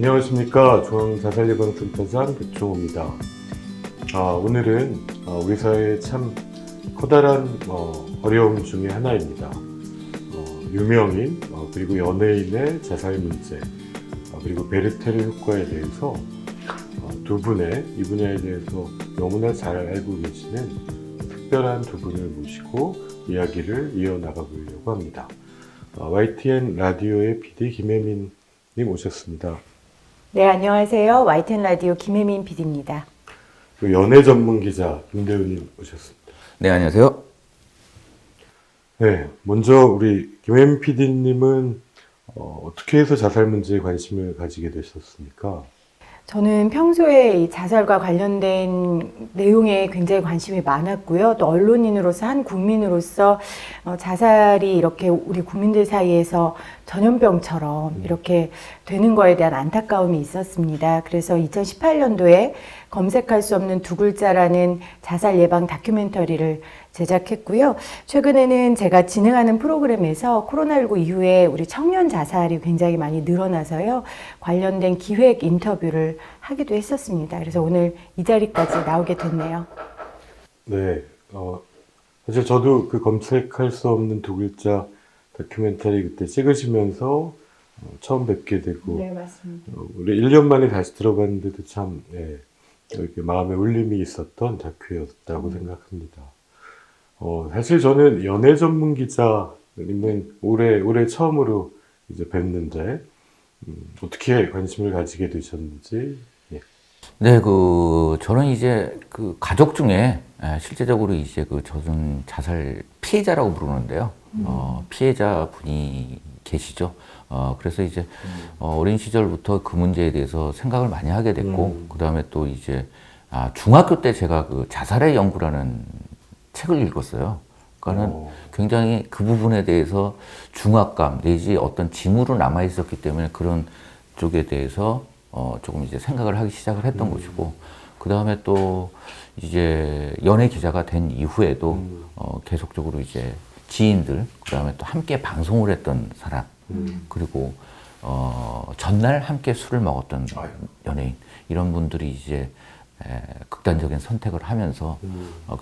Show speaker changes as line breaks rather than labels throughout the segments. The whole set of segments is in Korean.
안녕하십니까. 중앙자살예방센터장 백종호입니다. 오늘은 우리 사회의 참 커다란 어려움 중에 하나입니다. 유명인 그리고 연예인의 자살 문제 그리고 베르테르 효과에 대해서 이 분야에 대해서 너무나 잘 알고 계시는 특별한 두 분을 모시고 이야기를 이어나가 보려고 합니다. YTN 라디오의 PD 김혜민 님 오셨습니다.
네, 안녕하세요. YTN 라디오 김혜민 PD입니다.
연애 전문 기자 김대우님 오셨습니다.
네, 안녕하세요.
네, 먼저 우리 김혜민 PD님은 어떻게 해서 자살 문제에 관심을 가지게 되셨습니까?
저는 평소에 이 자살과 관련된 내용에 굉장히 관심이 많았고요. 또 언론인으로서, 한 국민으로서 자살이 이렇게 우리 국민들 사이에서 전염병처럼 이렇게 되는 거에 대한 안타까움이 있었습니다. 그래서 2018년도에 검색할 수 없는 두 글자라는 자살 예방 다큐멘터리를 제작했고요. 최근에는 제가 진행하는 프로그램에서 코로나19 이후에 우리 청년 자살이 굉장히 많이 늘어나서요. 관련된 기획 인터뷰를 하기도 했었습니다. 그래서 오늘 이 자리까지 나오게 됐네요.
네, 사실 저도 그 검색할 수 없는 두 글자 다큐멘터리 그때 찍으시면서 처음 뵙게 되고,
네, 맞습니다.
우리 1년 만에 다시 들어봤는데도 참 이렇게 마음에 울림이 있었던 다큐였다고 생각합니다. 사실 저는 연애 전문 기자님은 올해 처음으로 이제 뵀는데 어떻게 관심을 가지게 되셨는지.
네, 저는 이제 가족 중에 실제적으로 이제 저는 자살 피해자라고 부르는데요. 피해자 분이 계시죠. 그래서 이제 어린 시절부터 그 문제에 대해서 생각을 많이 하게 됐고, 그 다음에 또 이제 중학교 때 제가 자살의 연구라는 책을 읽었어요. 그러니까는 굉장히 그 부분에 대해서 중압감 내지 어떤 징후로 남아 있었기 때문에 그런 쪽에 대해서 조금 이제 생각을 하기 시작을 했던 것이고, 그 다음에 또 이제 연예 기자가 된 이후에도 계속적으로 이제 지인들, 그 다음에 또 함께 방송을 했던 사람, 그리고 전날 함께 술을 먹었던 연예인, 이런 분들이 이제 극단적인 선택을 하면서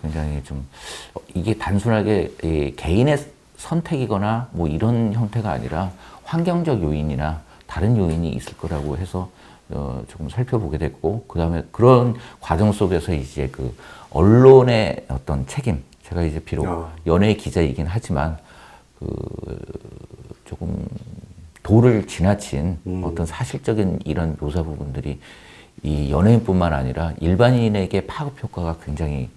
굉장히 좀 이게 단순하게 개인의 선택이거나 뭐 이런 형태가 아니라 환경적 요인이나 다른 요인이 있을 거라고 해서 조금 살펴보게 됐고, 그 다음에 그런 과정 속에서 이제 언론의 어떤 책임, 제가 이제 비록 연예 기자이긴 하지만 조금 도를 지나친 어떤 사실적인 이런 묘사 부분들이 이 연예인뿐만 아니라 일반인에게 파급 효과가 굉장히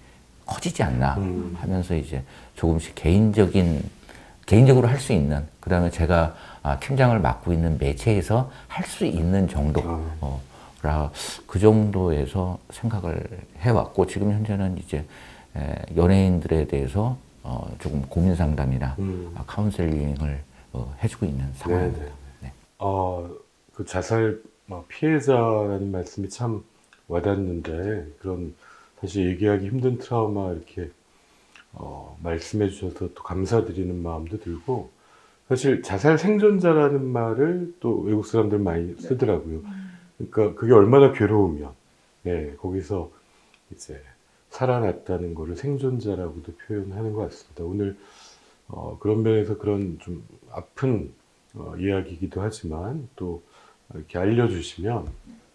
커지지 않나 하면서 이제 조금씩 개인적으로 할 수 있는, 그 다음에 제가 팀장을 맡고 있는 매체에서 할 수 있는 정도, 그 정도에서 생각을 해왔고, 지금 현재는 이제 연예인들에 대해서 조금 고민 상담이나 카운셀링을 해주고 있는 상황입니다. 네.
그 자살 피해자라는 말씀이 참 와닿는데, 그런 사실 얘기하기 힘든 트라우마 이렇게 말씀해 주셔서 또 감사드리는 마음도 들고, 사실 자살 생존자라는 말을 또 외국 사람들 많이 쓰더라고요. 그러니까 그게 얼마나 괴로우면 거기서 이제 살아났다는 거를 생존자라고도 표현하는 것 같습니다. 오늘 그런 면에서 그런 좀 아픈 이야기이기도 하지만 또 이렇게 알려주시면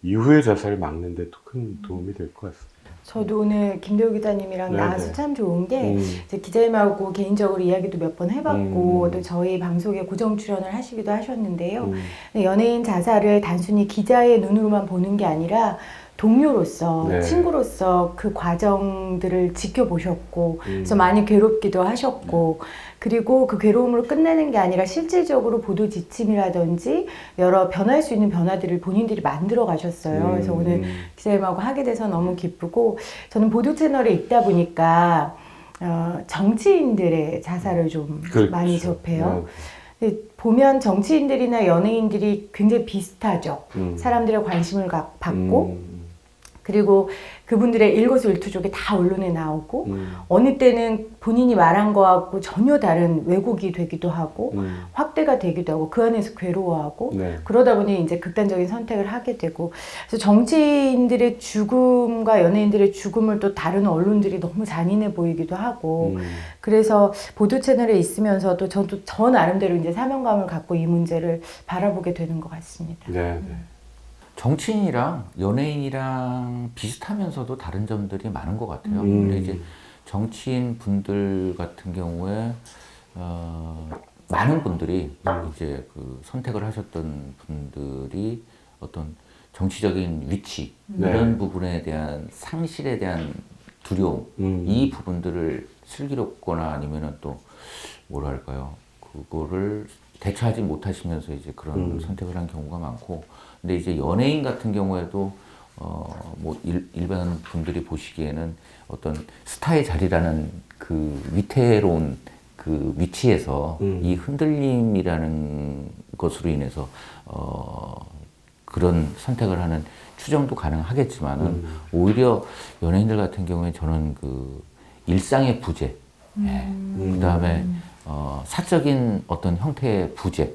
이후의 자살을 막는 데 또 큰 도움이 될 것 같습니다.
저도 오늘 김대우 기자님이랑 나와서 참 좋은 게 이제 기자님하고 개인적으로 이야기도 몇 번 해봤고 또 저희 방송에 고정 출연을 하시기도 하셨는데요. 연예인 자살을 단순히 기자의 눈으로만 보는 게 아니라 동료로서, 친구로서 그 과정들을 지켜보셨고, 그래서 많이 괴롭기도 하셨고, 그리고 그 괴로움으로 끝내는 게 아니라 실질적으로 보도 지침이라든지 여러 변할 수 있는 변화들을 본인들이 만들어 가셨어요. 그래서 오늘 기자님하고 하게 돼서 너무 기쁘고, 저는 보도 채널에 있다 보니까 정치인들의 자살을 좀 많이 접해요. 보면 정치인들이나 연예인들이 굉장히 비슷하죠. 사람들의 관심을 받고, 그리고 그분들의 일거수일투족이 다 언론에 나오고 어느 때는 본인이 말한 거하고 전혀 다른 왜곡이 되기도 하고 확대가 되기도 하고 그 안에서 괴로워하고
네.
그러다 보니 이제 극단적인 선택을 하게 되고 그래서 정치인들의 죽음과 연예인들의 죽음을 또 다른 언론들이 너무 잔인해 보이기도 하고 그래서 보도 채널에 있으면서도 저도 저 나름대로 이제 사명감을 갖고 이 문제를 바라보게 되는 것 같습니다.
네, 네.
정치인이랑 연예인이랑 비슷하면서도 다른 점들이 많은 것 같아요. 근데 이제 정치인 분들 같은 경우에 많은 분들이 이제 그 선택을 하셨던 분들이 어떤 정치적인 위치 이런 부분에 대한 상실에 대한 두려움 이 부분들을 슬기롭거나 아니면은 또 뭐랄까요 그거를 대처하지 못하시면서 이제 그런 선택을 한 경우가 많고 근데 이제 연예인 같은 경우에도 뭐 일반 분들이 보시기에는 어떤 스타의 자리라는 그 위태로운 그 위치에서 이 흔들림이라는 것으로 인해서 그런 선택을 하는 추정도 가능하겠지만은 오히려 연예인들 같은 경우에 저는 그 일상의 부재, 그다음에 사적인 어떤 형태의 부재,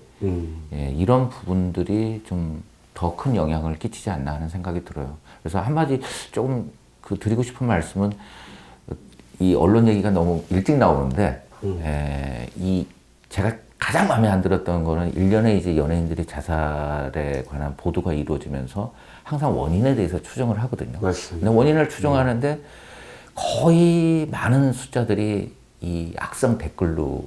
이런 부분들이 좀 더 큰 영향을 끼치지 않나 하는 생각이 들어요. 그래서 한마디 조금 그 드리고 싶은 말씀은 이 언론 얘기가 너무 일찍 나오는데 이 제가 가장 마음에 안 들었던 거는 1년에 이제 연예인들이 자살에 관한 보도가 이루어지면서 항상 원인에 대해서 추정을 하거든요.
맞습니다.
근데 원인을 추정하는데 거의 많은 숫자들이 이 악성 댓글로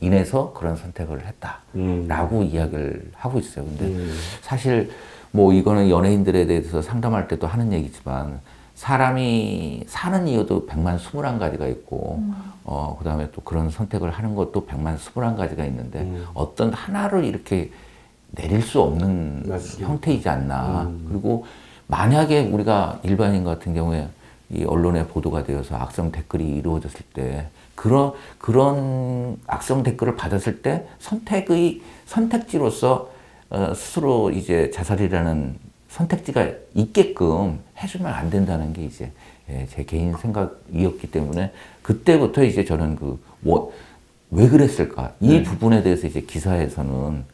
인해서 그런 선택을 했다라고 이야기를 하고 있어요. 근데 사실 뭐 이거는 연예인들에 대해서 상담할 때도 하는 얘기지만 사람이 사는 이유도 121가지가 있고 그 다음에 또 그런 선택을 하는 것도 121가지가 있는데 어떤 하나를 이렇게 내릴 수 없는
맞습니다.
형태이지 않나. 그리고 만약에 우리가 일반인 같은 경우에 이 언론에 보도가 되어서 악성 댓글이 이루어졌을 때 그런 악성 댓글을 받았을 때 선택지로서 스스로 이제 자살이라는 선택지가 있게끔 해주면 안 된다는 게 이제 제 개인 생각이었기 때문에 그때부터 이제 저는 왜 그랬을까 이 부분에 대해서 이제 기사에서는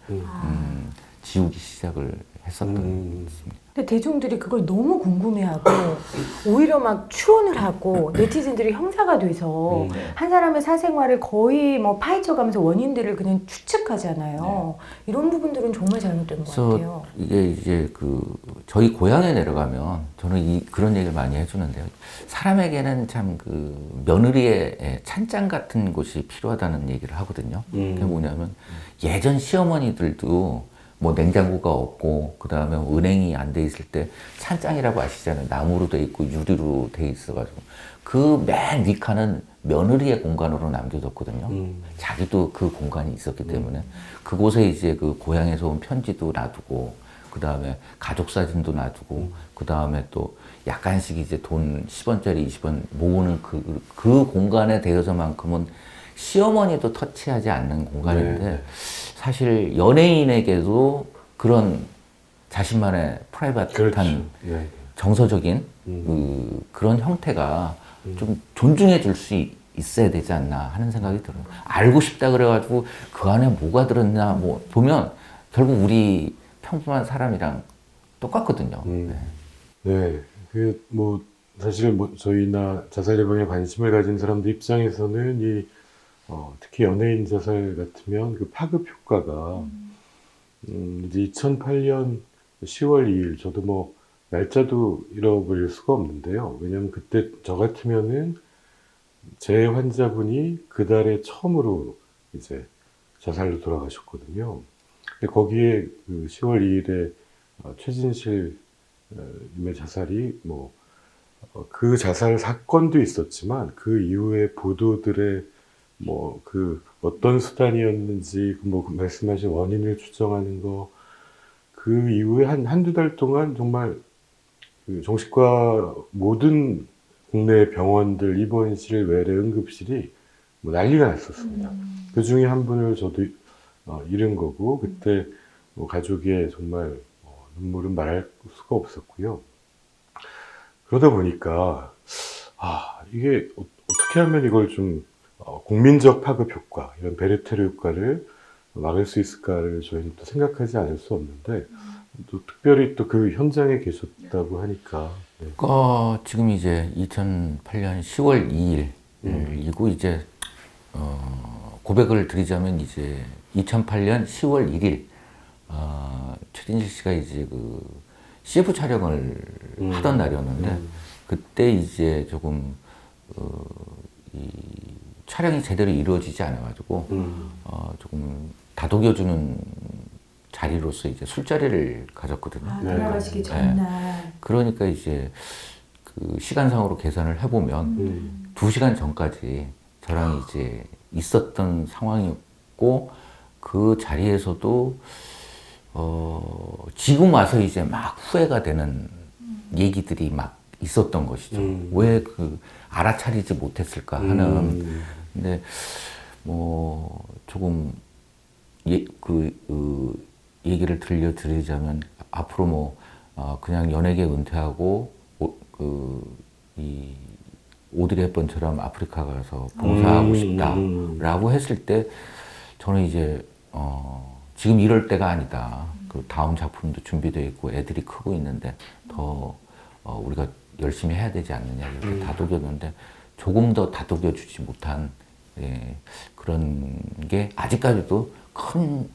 지우기 시작을 했었던 것입니다.
근데 대중들이 그걸 너무 궁금해하고 오히려 막 추론을 하고 네티즌들이 형사가 돼서 한 사람의 사생활을 거의 뭐 파헤쳐가면서 원인들을 그냥 추측하잖아요. 이런 부분들은 정말 잘못된 것 같아요.
이게 이제 그 저희 고향에 내려가면 저는 그런 얘기를 많이 해주는데요. 사람에게는 참 그 며느리의 찬장 같은 곳이 필요하다는 얘기를 하거든요. 그게 뭐냐면 예전 시어머니들도 뭐 냉장고가 없고 그 다음에 은행이 안 돼 있을 때 찬장이라고 아시잖아요. 나무로 돼 있고 유리로 돼 있어가지고 그 맨 윗칸은 며느리의 공간으로 남겨뒀거든요. 자기도 그 공간이 있었기 때문에 그곳에 이제 그 고향에서 온 편지도 놔두고 그 다음에 가족 사진도 놔두고 그 다음에 또 약간씩 이제 돈 10원짜리 20원 모으는 그 공간에 대해서만큼은 시어머니도 터치하지 않는 공간인데 사실 연예인에게도 그런 자신만의 프라이빗한
그렇죠. 네.
정서적인 그런 형태가 좀 존중해 줄 수 있어야 되지 않나 하는 생각이 들어요. 알고 싶다 그래가지고 그 안에 뭐가 들었냐 뭐 보면 결국 우리 평범한 사람이랑 똑같거든요.
네. 그 뭐 사실 뭐 저희나 자살 예방에 관심을 가진 사람들 입장에서는 특히 연예인 자살 같으면 그 파급 효과가 이제 2008년 10월 2일 저도 뭐 날짜도 잃어버릴 수가 없는데요. 왜냐면 그때 저 같으면은 제 환자분이 그달에 처음으로 이제 자살로 돌아가셨거든요. 근데 거기에 그 10월 2일에 최진실 님의 자살이 뭐 그 자살 사건도 있었지만 그 이후에 보도들의 뭐 그 어떤 수단이었는지 뭐 말씀하신 원인을 추정하는 거 그 이후에 한두 달 동안 정말 그 정신과 모든 국내 병원들 입원실 외래 응급실이 뭐 난리가 났었습니다. 그 중에 한 분을 저도 잃은 거고 그때 뭐 가족의 정말 눈물은 말할 수가 없었고요. 그러다 보니까 이게 어떻게 하면 이걸 좀 국민적 파급 효과, 이런 베르테르 효과를 막을 수 있을까를 저희는 또 생각하지 않을 수 없는데, 또 특별히 또 그 현장에 계셨다고 하니까. 네.
지금 이제 2008년 10월 2일이고 이제 고백을 드리자면 이제 2008년 10월 1일 최진실 씨가 이제 그 CF 촬영을 하던 날이었는데 그때 이제 조금 이 촬영이 제대로 이루어지지 않아가지고 조금 다독여주는 자리로서 이제 술자리를 가졌거든요.
돌아가시기 전날.
그러니까 이제 그 시간상으로 계산을 해보면 2시간 전까지 저랑 이제 있었던 상황이었고 그 자리에서도 지금 와서 이제 막 후회가 되는 얘기들이 막 있었던 것이죠. 왜 그 알아차리지 못했을까 하는. 근데 뭐 조금 얘기를 들려드리자면 앞으로 뭐 그냥 연예계 은퇴하고 이 오드리 헵번처럼 아프리카 가서 봉사하고 싶다라고 했을 때 저는 이제 지금 이럴 때가 아니다. 그 다음 작품도 준비되어 있고 애들이 크고 있는데 더 우리가 열심히 해야 되지 않느냐 이렇게 다독였는데 조금 더 다독여주지 못한 그런 게 아직까지도 큰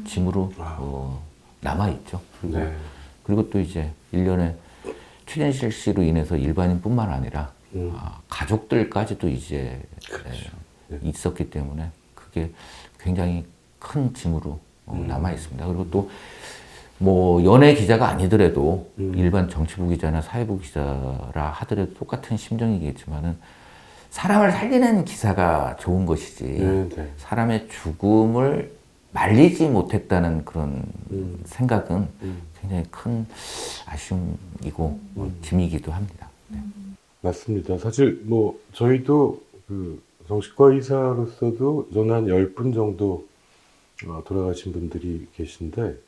짐으로 남아있죠.
네.
그리고 또 이제 1년에 최진실 씨로 인해서 일반인뿐만 아니라 가족들까지도 이제 있었기 때문에 그게 굉장히 큰 짐으로 남아 있습니다. 그리고 또 뭐 연예 기자가 아니더라도 일반 정치부 기자나 사회부 기자라 하더라도 똑같은 심정이겠지만은 사람을 살리는 기사가 좋은 것이지 사람의 죽음을 말리지 못했다는 그런 생각은 굉장히 큰 아쉬움이고 짐이기도 합니다. 네.
맞습니다. 사실 뭐 저희도 그 정신과 의사로서도 저는 한 10분 정도 돌아가신 분들이 계신데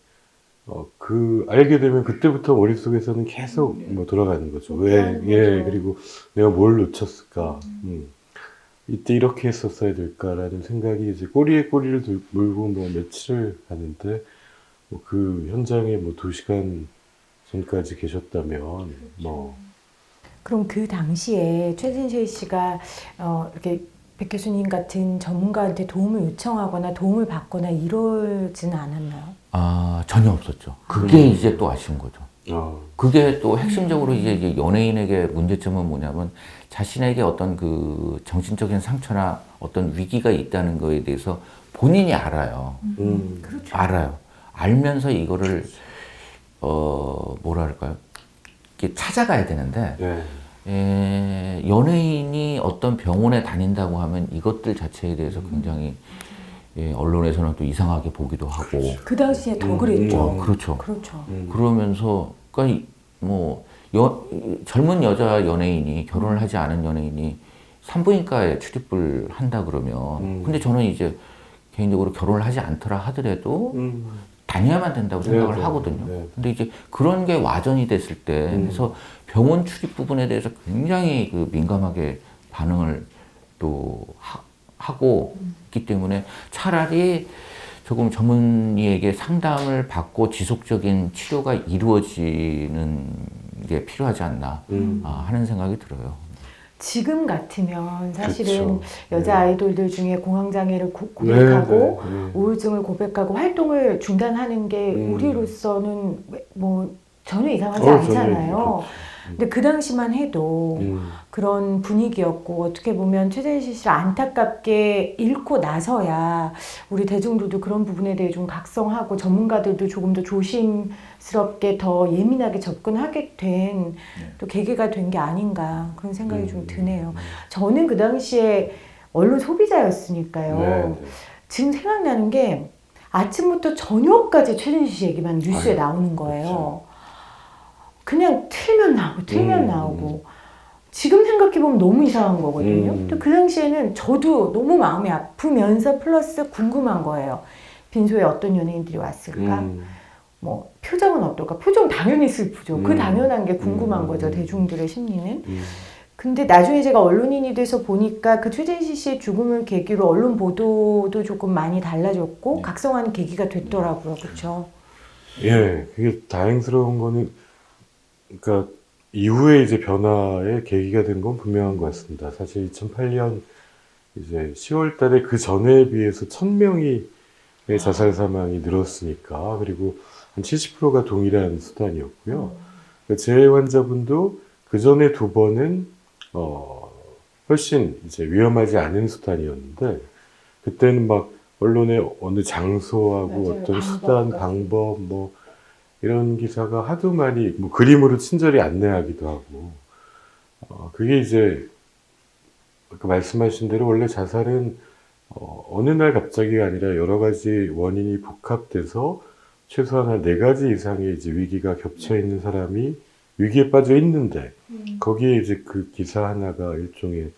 그 알게 되면 그때부터 머릿속에서는 계속 뭐 돌아가는 거죠. 그리고 내가 뭘 놓쳤을까? 이때 이렇게 했었어야 될까라는 생각이 이제 꼬리에 꼬리를 물고 뭐 며칠을 가는데 그 현장에 뭐 2시간 전까지 계셨다면 뭐
그럼 그 당시에 최진실 씨가 이렇게 백 교수님 같은 전문가한테 도움을 요청하거나 도움을 받거나 이러지는 않았나요?
전혀 없었죠. 그게 이제 또 아쉬운 거죠.
어.
그게 또 핵심적으로 이제 연예인에게 문제점은 뭐냐면 자신에게 어떤 그 정신적인 상처나 어떤 위기가 있다는 거에 대해서 본인이 알아요.
그렇죠.
알아요. 알면서 이거를 뭐랄까요? 이렇게 찾아가야 되는데 연예인이 어떤 병원에 다닌다고 하면 이것들 자체에 대해서 굉장히 언론에서는 또 이상하게 보기도 하고.
그 당시에 더 그랬죠.
그렇죠.
그렇죠.
그러면서 그러니까 뭐 젊은 여자 연예인이 결혼을 하지 않은 연예인이 산부인과에 출입을 한다 그러면 근데 저는 이제 개인적으로 결혼을 하지 않더라 하더라도 다녀야만 된다고 생각을 하거든요. 근데 이제 그런 게 와전이 됐을 때 해서 병원 출입 부분에 대해서 굉장히 그 민감하게 반응을 또 하고 있기 때문에 차라리 조금 전문의에게 상담을 받고 지속적인 치료가 이루어지는 게 필요하지 않나 하는 생각이 들어요.
지금 같으면 사실은
그렇죠.
여자 아이돌들 중에 공황장애를 고백하고 우울증을 고백하고 활동을 중단하는 게 우리로서는 뭐 전혀 이상하지 않잖아요. 근데 그 당시만 해도 그런 분위기였고 어떻게 보면 최진실 씨를 안타깝게 잃고 나서야 우리 대중들도 그런 부분에 대해 좀 각성하고 전문가들도 조금 더 조심스럽게 더 예민하게 접근하게 된 또 계기가 된 게 아닌가 그런 생각이 좀 드네요. 저는 그 당시에 언론 소비자였으니까요. 지금 생각나는 게 아침부터 저녁까지 최진실 씨 얘기만 뉴스에 나오는 거예요.
그렇죠.
그냥 틀면 나오고 지금 생각해보면 너무 이상한 거거든요. 또 그 당시에는 저도 너무 마음이 아프면서 플러스 궁금한 거예요. 빈소에 어떤 연예인들이 왔을까? 뭐 표정은 어떨까? 표정 당연히 슬프죠. 그 당연한 게 궁금한 거죠. 대중들의 심리는. 근데 나중에 제가 언론인이 돼서 보니까 그 최진실 씨의 죽음을 계기로 언론 보도도 조금 많이 달라졌고 각성하는 계기가 됐더라고요. 그렇죠?
예, 그게 다행스러운 거는, 그러니까 이후에 이제 변화의 계기가 된 건 분명한 것 같습니다. 사실 2008년 이제 10월 달에 그 전에 비해서 1000명이 자살 사망이 늘었으니까, 그리고 한 70%가 동일한 수단이었고요. 제 환자분도 그 전에 2번은 훨씬 이제 위험하지 않은 수단이었는데, 그때는 막 언론의 어느 장소하고
맞아요.
어떤
방법
수단,
같은.
방법, 뭐 이런 기사가 하도 많이 뭐 그림으로 친절히 안내하기도 하고, 그게 이제 아까 말씀하신 대로 원래 자살은 어느 날 갑자기가 아니라 여러 가지 원인이 복합돼서 최소한 한 4가지 이상의 이제 위기가 겹쳐 있는 사람이 위기에 빠져 있는데 거기에 이제 그 기사 하나가 일종의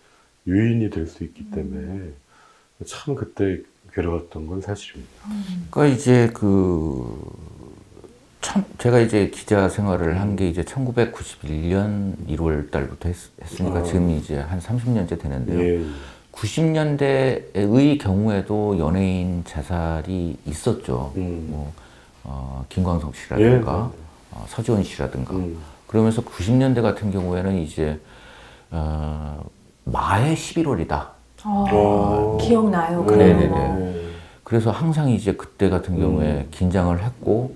요인이 될 수 있기 때문에 참 그때 괴로웠던 건 사실입니다.
그러니까 이제 제가 이제 기자 생활을 한 게 이제 1991년 1월 달부터 했으니까 지금 이제 한 30년째 되는데요.
예.
90년대의 경우에도 연예인 자살이 있었죠. 뭐, 김광석 씨라든가, 서지원 씨라든가. 그러면서 90년대 같은 경우에는 이제, 마해 11월이다.
기억나요. 그런
네네네.
거.
그래서 항상 이제 그때 같은 경우에 긴장을 했고,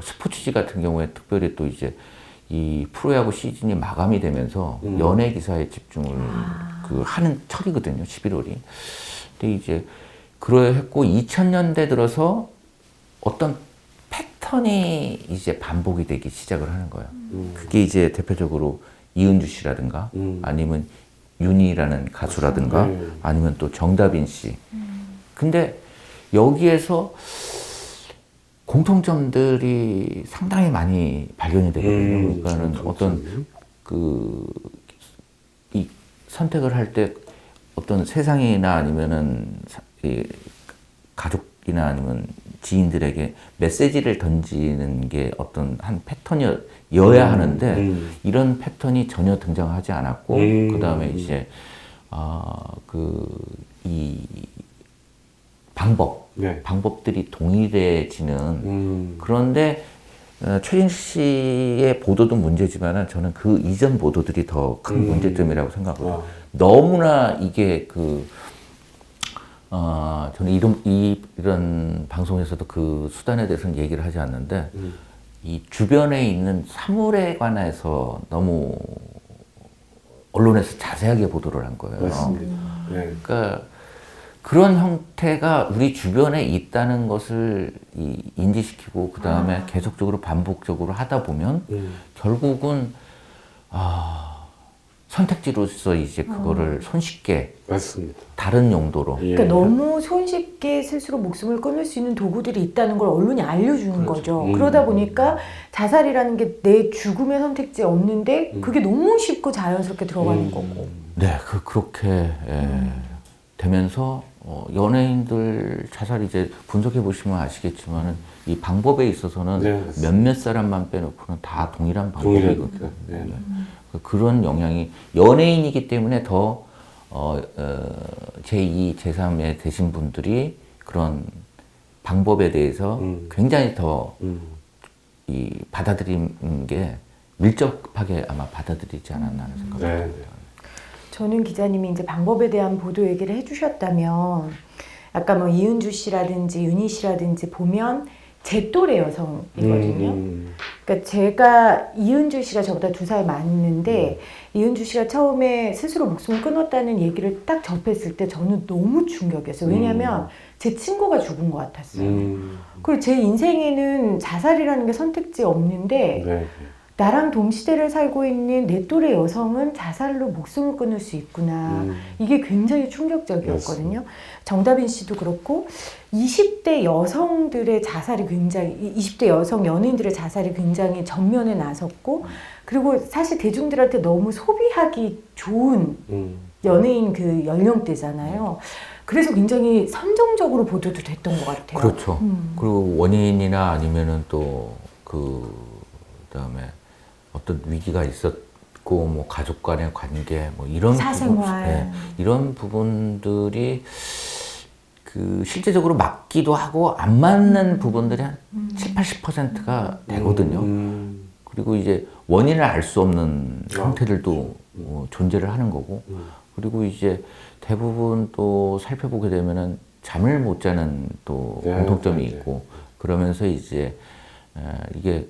스포츠지 같은 경우에 특별히 또 이제 이 프로야구 시즌이 마감이 되면서 연예 기사에 집중을 하는 철이거든요, 11월이. 근데 이제 그러했고 2000년대 들어서 어떤 패턴이 이제 반복이 되기 시작을 하는 거예요. 그게 이제 대표적으로 이은주 씨라든가 아니면 윤희라는 가수라든가 아니면 또 정다빈 씨. 근데 여기에서 공통점들이 상당히 많이 발견이 되거든요. 그러니까는 어떤 이 선택을 할 때 어떤 세상이나 아니면은 이 가족이나 아니면 지인들에게 메시지를 던지는 게 어떤 한 패턴이어야 하는데 이런 패턴이 전혀 등장하지 않았고 그 다음에 이제 이 방법들이 동일해지는 그런데 최진실 씨의 보도도 문제지만은 저는 그 이전 보도들이 더 큰 문제점이라고 생각합니다. 너무나 이게 저는 이런 방송에서도 그 수단에 대해서는 얘기를 하지 않는데 이 주변에 있는 사물에 관해서 너무 언론에서 자세하게 보도를 한 거예요.
맞습니다. 네.
그러니까 그런 형태가 우리 주변에 있다는 것을 인지시키고 그 다음에 계속적으로 반복적으로 하다 보면 결국은 선택지로서 이제 그거를 손쉽게
맞습니다.
다른 용도로
그러니까 너무 손쉽게 스스로 목숨을 끊을 수 있는 도구들이 있다는 걸 언론이 알려주는 거죠. 그러다 보니까 자살이라는 게 내 죽음의 선택지 없는데 그게 너무 쉽고 자연스럽게 들어가는 거고.
네, 그렇게 되면서 연예인들 자살 이제 분석해 보시면 아시겠지만은 이 방법에 있어서는
네,
몇몇 사람만 빼놓고는 다 동일한 방법이거든요.
동일하니까. 네.
그런 영향이 연예인이기 때문에 더 제2, 제3에 되신 분들이 그런 방법에 대해서 굉장히 더 받아들이는 게 밀접하게 아마 받아들이지 않았나 하는 생각이
네.
듭니다.
저는 기자님이 이제 방법에 대한 보도 얘기를 해주셨다면 아까 뭐 이은주 씨라든지 윤희 씨라든지 보면 제 또래 여성이거든요. 그러니까 제가 이은주 씨가 저보다 2살 많은데 이은주 씨가 처음에 스스로 목숨을 끊었다는 얘기를 딱 접했을 때 저는 너무 충격이었어요. 왜냐하면 제 친구가 죽은 것 같았어요. 그리고 제 인생에는 자살이라는 게 선택지 없는데
네.
나랑 동시대를 살고 있는 내 또래 여성은 자살로 목숨을 끊을 수 있구나. 이게 굉장히 충격적이었거든요. 정다빈 씨도 그렇고 20대 여성들의 자살이 굉장히 20대 여성 연예인들의 자살이 굉장히 전면에 나섰고 그리고 사실 대중들한테 너무 소비하기 좋은 연예인 그 연령대잖아요. 그래서 굉장히 선정적으로 보도도 됐던 것 같아요.
그렇죠. 그리고 원인이나 아니면은 또 그다음에 어떤 위기가 있었고 뭐 가족 간의 관계 뭐 이런
사생활.
이런 부분들이 그 실제적으로 맞기도 하고 안 맞는 부분들이 한 7, 80%가 되거든요. 그리고 이제 원인을 알 수 없는 형태들도 존재를 하는 거고, 그리고 이제 대부분 또 살펴보게 되면은 잠을 못 자는 또 공통점이 있고, 그러면서 이제 이게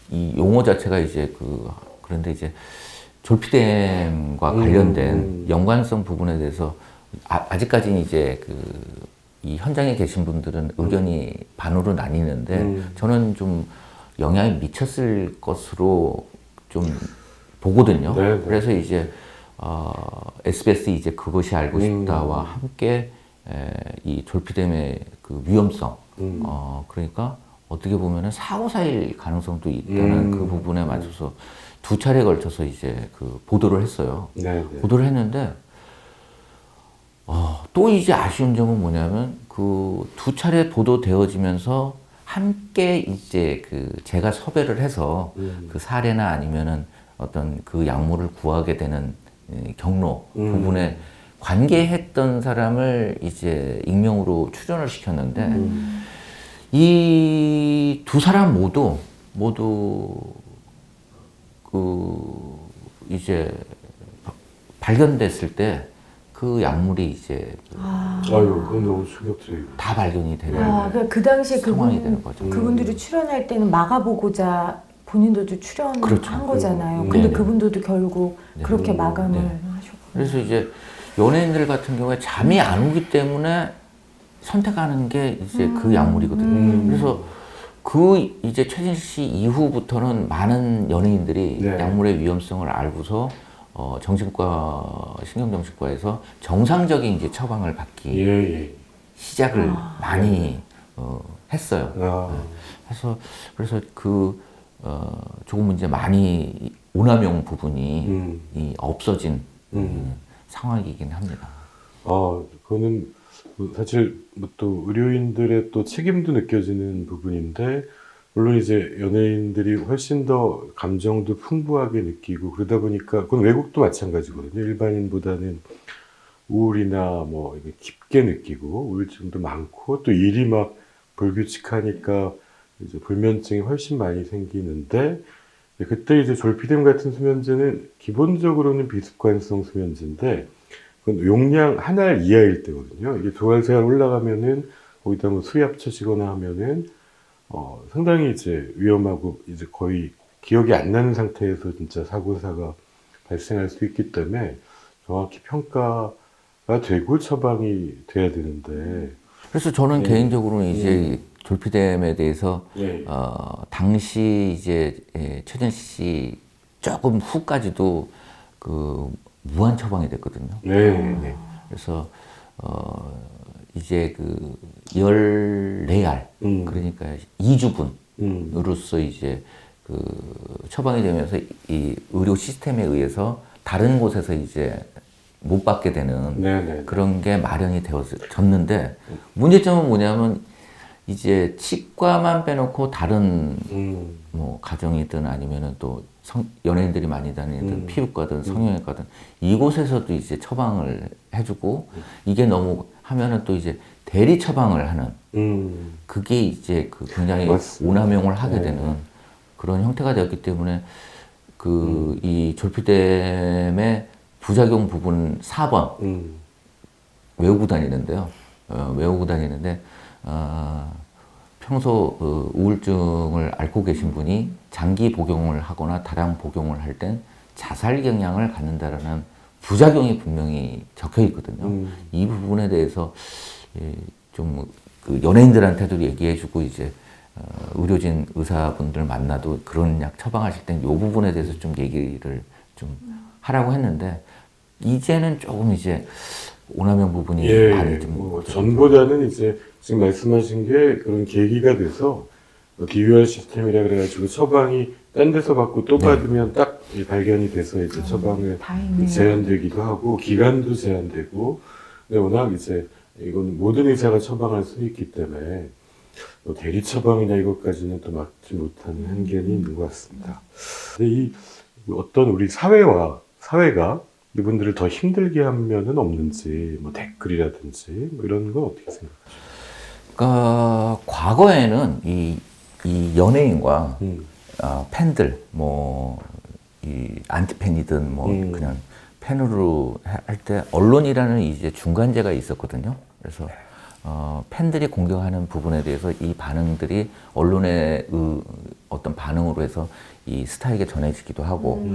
이 용어 자체가 이제 그런데 이제 졸피뎀과 관련된 연관성 부분에 대해서 아직까지는 이제 이 현장에 계신 분들은 의견이 반으로 나뉘는데 저는 좀 영향이 미쳤을 것으로 좀 보거든요.
네, 네.
그래서 이제 SBS 이제 그것이 알고 싶다와 함께 이 졸피뎀의 그 위험성, 그러니까 어떻게 보면은 사고 사일 가능성도 있다는 그 부분에 맞춰서 2차례에 걸쳐서 이제 보도를 했어요.
네, 네.
보도를 했는데 또 이제 아쉬운 점은 뭐냐면 2차례 보도되어지면서 함께 이제 제가 섭외를 해서 그 사례나 아니면은 어떤 그 약물을 구하게 되는 경로 부분에 관계했던 사람을 이제 익명으로 출연을 시켰는데 이 2사람 모두 이제 발견됐을 때 그 약물이 이제
아유, 그건 너무 충격적이고.
다 발견이 되는
그러니까 그 당시에
상황이 되는 거죠.
그분들이 출연할 때는 막아보고자 본인들도 출연한
그렇죠.
거잖아요.
네네.
근데 그분들도 결국
네.
그렇게 마감을
네.
하셨고.
그래서 이제 연예인들 같은 경우에 잠이 안 오기 때문에 선택하는 게 이제 그 약물이거든요. 그래서 이제 최진실 씨 이후부터는 많은 연예인들이
네.
약물의 위험성을 알고서 정신과, 신경정신과에서 정상적인 이제 처방을 받기
예.
시작을 많이 했어요. 그래서 조금 이제 많이 오남용 부분이 없어진 상황이긴 합니다.
그거는 사실 뭐 또 의료인들의 또 책임도 느껴지는 부분인데, 물론 이제 연예인들이 훨씬 더 감정도 풍부하게 느끼고 그러다 보니까, 그건 외국도 마찬가지거든요. 일반인보다는 우울이나 뭐 이게 깊게 느끼고 우울증도 많고, 또 일이 막 불규칙하니까 이제 불면증이 훨씬 많이 생기는데, 그때 이제 졸피뎀 같은 수면제는 기본적으로는 비습관성 수면제인데, 그건 용량 한 알 이하일 때거든요. 이게 조활세알 올라가면은 거기다 뭐 수위 합쳐지거나 하면은 상당히 이제 위험하고 이제 거의 기억이 안 나는 상태에서 진짜 사고사가 발생할 수 있기 때문에 정확히 평가가 되고 처방이 돼야 되는데.
그래서 저는 개인적으로는 이제 졸피뎀에 대해서
예.
당시 이제 최진실 씨 조금 후까지도 무한 처방이 됐거든요.
네.
그래서 이제 14알 그러니까 2주분으로서 이제 처방이 되면서 이 의료 시스템에 의해서 다른 곳에서 이제 못 받게 되는
네네.
그런 게 마련이 되어졌는데, 문제점은 뭐냐면 이제 치과만 빼놓고 다른 뭐 가정이든 아니면은 또 연예인들이 많이 다니는 피부과든 성형외과든 이곳에서도 이제 처방을 해주고, 이게 너무 하면은 또 이제 대리 처방을 하는 그게 이제 굉장히
맞습니다.
오남용을 하게 되는 그런 형태가 되었기 때문에 이 졸피뎀의 부작용 부분 4번 외우고 다니는데요. 평소 우울증을 앓고 계신 분이 장기 복용을 하거나 다량 복용을 할 땐 자살 경향을 갖는다라는 부작용이 분명히 적혀 있거든요. 이 부분에 대해서 좀 연예인들한테도 얘기해주고 이제 의료진 의사분들 만나도 그런 약 처방하실 땐 이 부분에 대해서 좀 얘기를 좀 하라고 했는데, 이제는 조금 이제 오남용 부분이 많이 좀
전보다는 이제 지금 말씀하신 게 그런 계기가 돼서 DUR 시스템이라 그래가지고 처방이 딴 데서 받고 또 받으면 딱 발견이 돼서 이제 처방을
다행이네요.
제한되기도 하고 기간도 제한되고, 근데 워낙 이제 이건 모든 의사가 처방할 수 있기 때문에 또 대리 처방이나 이것까지는 또 막지 못하는 한계는 있는 것 같습니다. 근데 이 어떤 우리 사회가 이분들을 더 힘들게 한 면은 없는지, 뭐 댓글이라든지 뭐 이런 건 어떻게 생각하세요?
그러니까 과거에는 이 연예인과
음.
팬들, 뭐 이 안티팬이든 뭐 그냥 팬으로 할 때 언론이라는 이제 중간재가 있었거든요. 그래서 팬들이 공격하는 부분에 대해서 이 반응들이 언론의 어떤 반응으로 해서 이 스타에게 전해지기도 하고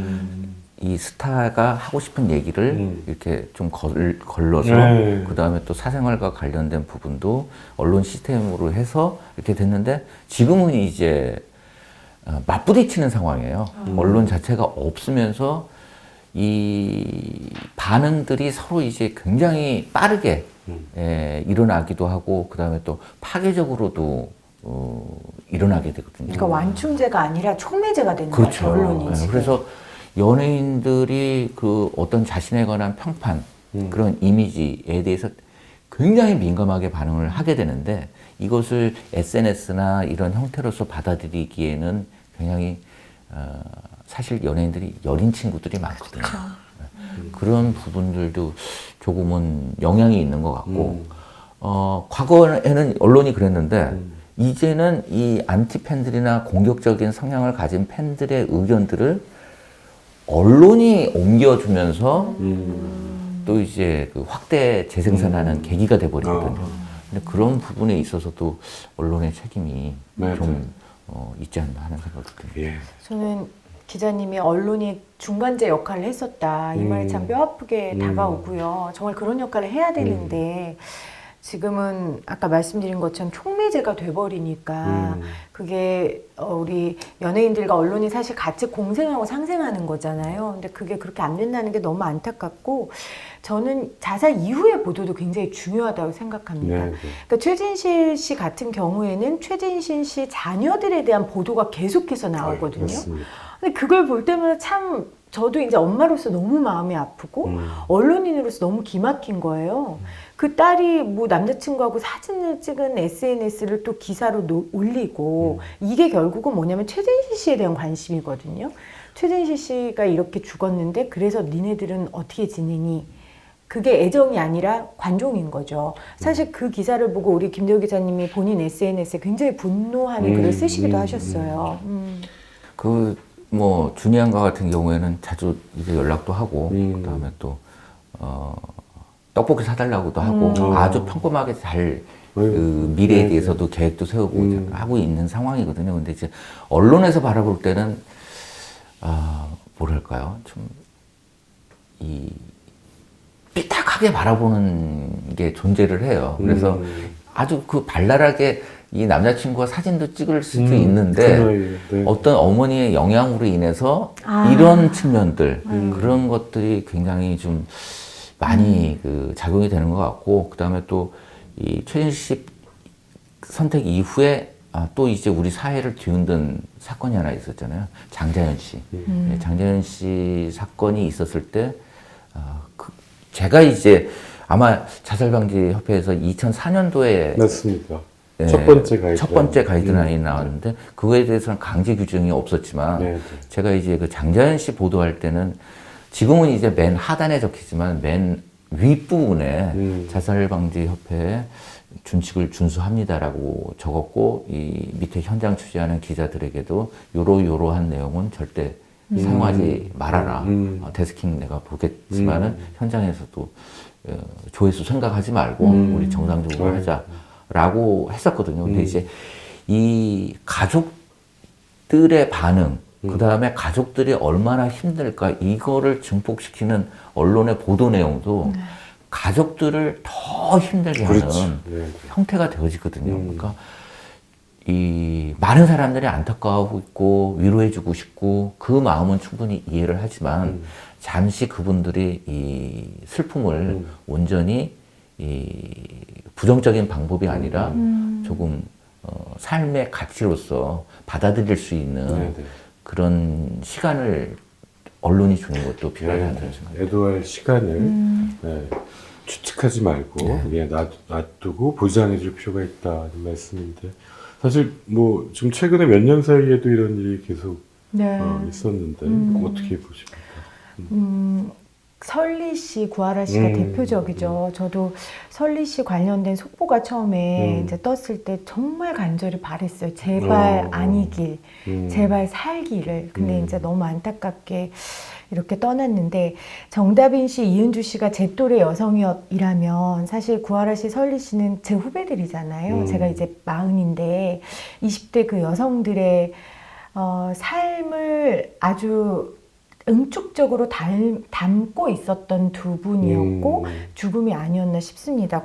이 스타가 하고 싶은 얘기를 이렇게 좀 걸러서
네.
그 다음에 또 사생활과 관련된 부분도 언론 시스템으로 해서 이렇게 됐는데 지금은 이제 맞부딪히는 상황이에요. 언론 자체가 없으면서 이 반응들이 서로 이제 굉장히 빠르게 일어나기도 하고 그 다음에 또 파괴적으로도 일어나게 되거든요.
그러니까 완충제가 아니라 촉매제가 되는
그렇죠.
거죠, 언론이
네,
지금.
그래서 연예인들이 그 어떤 자신에 관한 평판, 그런 이미지에 대해서 굉장히 민감하게 반응을 하게 되는데 이것을 SNS나 이런 형태로서 받아들이기에는 굉장히 사실 연예인들이 여린 친구들이 많거든요. 그런 부분들도 조금은 영향이 있는 것 같고 과거에는 언론이 그랬는데 이제는 이 안티 팬들이나 공격적인 성향을 가진 팬들의 의견들을 언론이 옮겨주면서 또 이제 그 확대 재생산하는 계기가 돼버리거든요. 근데 그런 부분에 있어서도 언론의 책임이
네,
좀 있지 않나 하는 생각이 듭니다.
예.
저는 기자님이 언론이 중간재 역할을 했었다. 이 말이 참 뼈아프게 다가오고요. 정말 그런 역할을 해야 되는데 지금은 아까 말씀드린 것처럼 촉매제가 돼버리니까 그게 우리 연예인들과 언론이 사실 같이 공생하고 상생하는 거잖아요. 근데 그게 그렇게 안 된다는 게 너무 안타깝고 저는 자살 이후의 보도도 굉장히 중요하다고 생각합니다.
네, 네.
그러니까 최진실 씨 같은 경우에는 최진실 씨 자녀들에 대한 보도가 계속해서 나오거든요.
맞습니다.
근데 그걸 볼 때마다 참 저도 이제 엄마로서 너무 마음이 아프고 언론인으로서 너무 기막힌 거예요. 그 딸이 뭐 남자친구하고 사진을 찍은 SNS를 또 기사로 올리고 이게 결국은 뭐냐면 최진실 씨에 대한 관심이거든요. 최진실 씨가 이렇게 죽었는데 그래서 니네들은 어떻게 지내니? 그게 애정이 아니라 관종인 거죠. 사실 그 기사를 보고 우리 김대호 기자님이 본인 SNS에 굉장히 분노하는 글을 쓰시기도 하셨어요.
그 뭐 준이양과 같은 경우에는 자주 이제 연락도 하고 그다음에 또 떡볶이 사달라고도 하고 아주 평범하게 잘 그 미래에 대해서도 계획도 세우고 하고 있는 상황이거든요. 근데 이제 언론에서 바라볼 때는 뭐랄까요, 좀 이 삐딱하게 바라보는 게 존재를 해요. 그래서 아주 그 발랄하게 이 남자친구와 사진도 찍을 수도 있는데
네.
어떤 어머니의 영향으로 인해서 이런 측면들 그런 것들이 굉장히 좀 많이 그 작용이 되는 것 같고 그다음에 또 이 최진실 씨 선택 이후에 또 이제 우리 사회를 뒤흔든 사건이 하나 있었잖아요. 장자연 씨. 네, 장자연 씨 사건이 있었을 때 제가 이제 아마 자살방지협회에서 2004년도에
맞습니다.
네,
첫 번째
가이드라인이 나왔는데 그거에 대해서는 강제 규정이 없었지만
네.
제가 이제 그 장자연 씨 보도할 때는 지금은 이제 맨 하단에 적히지만 맨 윗부분에 자살방지협회에 준칙을 준수합니다라고 적었고 이 밑에 현장 취재하는 기자들에게도 요러요러한 내용은 절대 사용하지 말아라. 데스킹 내가 보겠지만은 현장에서도 조회수 생각하지 말고 우리 정상적으로 하자라고 했었거든요. 근데 이제 이 가족들의 반응, 그 다음에 가족들이 얼마나 힘들까 이거를 증폭시키는 언론의 보도 내용도 가족들을 더 힘들게 하는 형태가 되어지거든요. 그러니까 이 많은 사람들이 안타까워하고 있고 위로해주고 싶고 그 마음은 충분히 이해를 하지만 잠시 그분들이 이 슬픔을 온전히 이 부정적인 방법이 아니라 조금 삶의 가치로서 받아들일 수 있는 그런 시간을 언론이 주는 것도 필요하다는 생각입니다.
애도할 시간을. 네. 추측하지 말고
네.
그냥 놔두고 보장해줄 필요가 있다는 말씀인데 사실 뭐 지금 최근에 몇 년 사이에도 이런 일이 계속
네.
있었는데 어떻게 보십니까?
설리 씨, 구하라 씨가 대표적이죠. 저도 설리 씨 관련된 속보가 처음에 이제 떴을 때 정말 간절히 바랬어요. 제발 아니길, 제발 살기를. 근데 이제 너무 안타깝게 이렇게 떠났는데 정다빈 씨, 이은주 씨가 제 또래 여성이라면 사실 구하라 씨, 설리 씨는 제 후배들이잖아요. 제가 이제 40인데 20대 그 여성들의 삶을 아주 응축적으로 담고 있었던 두 분이었고 죽음이 아니었나 싶습니다.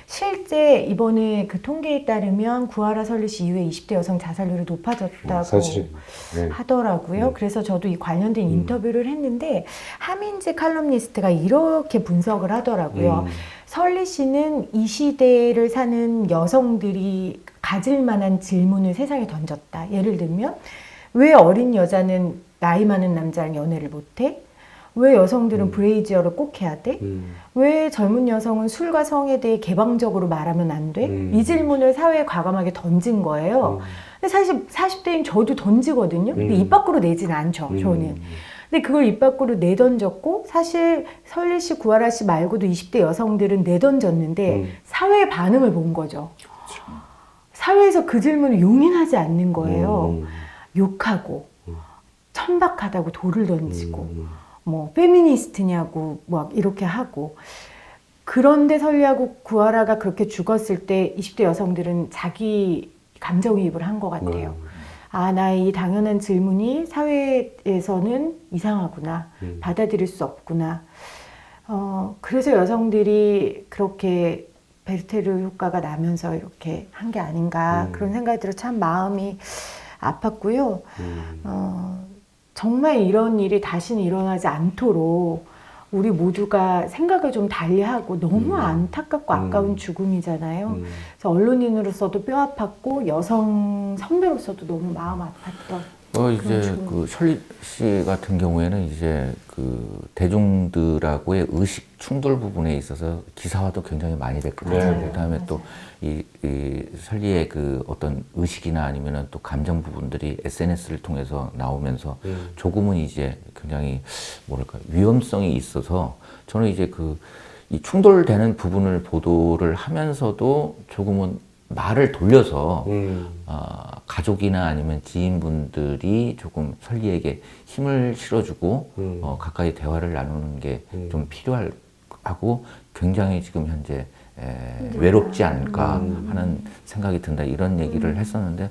실제 이번에 그 통계에 따르면 구하라 설리 씨 이후에 20대 여성 자살률이 높아졌다고
사실 네.
하더라고요. 그래서 저도 이 관련된 인터뷰를 했는데 하민지 칼럼니스트가 이렇게 분석을 하더라고요. 설리 씨는 이 시대를 사는 여성들이 가질 만한 질문을 세상에 던졌다. 예를 들면 왜 어린 여자는 나이 많은 남자랑 연애를 못해? 왜 여성들은 브레이지어를 꼭 해야 돼? 왜 젊은 여성은 술과 성에 대해 개방적으로 말하면 안 돼? 이 질문을 사회에 과감하게 던진 거예요. 근데 사실 40대인 저도 던지거든요. 근데 입 밖으로 내진 않죠, 저는. 근데 그걸 입 밖으로 내던졌고 사실 설리 씨, 구하라 씨 말고도 20대 여성들은 내던졌는데 사회의 반응을 본 거죠. 사회에서 그 질문을 용인하지 않는 거예요. 욕하고 천박하다고 돌을 던지고 뭐 페미니스트냐고 막 이렇게 하고 그런데 설리하고 구하라가 그렇게 죽었을 때 20대 여성들은 자기 감정이입을 한 것 같아요. 아, 나의 이 당연한 질문이 사회에서는 이상하구나. 받아들일 수 없구나. 그래서 여성들이 그렇게 베르테르 효과가 나면서 이렇게 한 게 아닌가 그런 생각이 들어 참 마음이 아팠고요. 정말 이런 일이 다시는 일어나지 않도록 우리 모두가 생각을 좀 달리하고 너무 안타깝고 아까운 죽음이잖아요. 그래서 언론인으로서도 뼈 아팠고 여성 선배로서도 너무 마음 아팠던
이제
죽음.
그 설리 씨 같은 경우에는 이제 그 대중들하고의 의식 충돌 부분에 있어서 기사화도 굉장히 많이 됐거든요.
네.
그다음에 또 이 설리의 그 어떤 의식이나 아니면은 또 감정 부분들이 SNS를 통해서 나오면서 조금은 이제 굉장히 뭐랄까 위험성이 있어서 저는 이제 그 이 충돌되는 부분을 보도를 하면서도 조금은 말을 돌려서 가족이나 아니면 지인분들이 조금 설리에게 힘을 실어주고 가까이 대화를 나누는 게 좀 필요하고 굉장히 지금 현재 외롭지 않을까 하는 생각이 든다 이런 얘기를 했었는데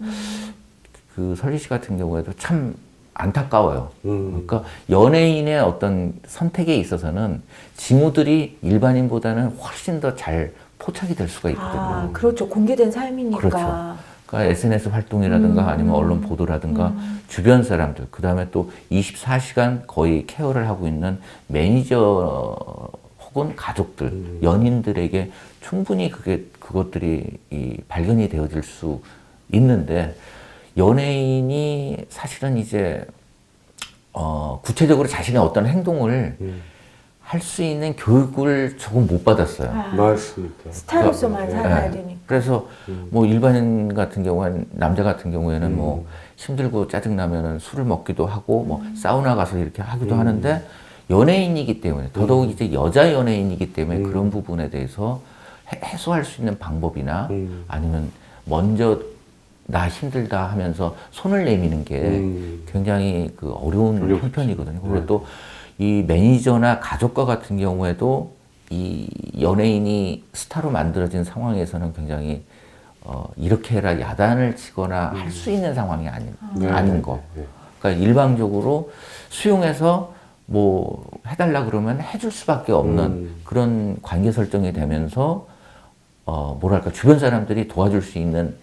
그 설리 씨 같은 경우에도 참 안타까워요. 그러니까 연예인의 어떤 선택에 있어서는 징후들이 일반인보다는 훨씬 더 잘 포착이 될 수가 있거든요.
아, 그렇죠. 공개된 삶이니까.
그렇죠. 그러니까 SNS 활동이라든가 아니면 언론 보도라든가 주변 사람들, 그 다음에 또 24시간 거의 케어를 하고 있는 매니저 혹은 가족들, 연인들에게 충분히 그것들이 발견이 되어질 수 있는데 연예인이 사실은 이제 구체적으로 자신의 어떤 행동을 할 수 있는 교육을 조금 못 받았어요.
맞습니다.
스타로서만 살아야
네.
되니까.
그래서 뭐 일반인 같은 경우는 남자 같은 경우에는 뭐 힘들고 짜증 나면은 술을 먹기도 하고 뭐 사우나 가서 이렇게 하기도 하는데 연예인이기 때문에 더더욱 이제 여자 연예인이기 때문에 그런 부분에 대해서 해소할 수 있는 방법이나 아니면 먼저 나 힘들다 하면서 손을 내미는 게 굉장히 그 어려운 형편이거든요. 그리고 또 이 매니저나 가족과 같은 경우에도 이 연예인이 스타로 만들어진 상황에서는 굉장히 이렇게 해라 야단을 치거나 할 수 있는 상황이 아닌 거. 그러니까 일방적으로 수용해서 뭐 해달라 그러면 해줄 수밖에 없는 그런 관계 설정이 되면서 뭐랄까 주변 사람들이 도와줄 수 있는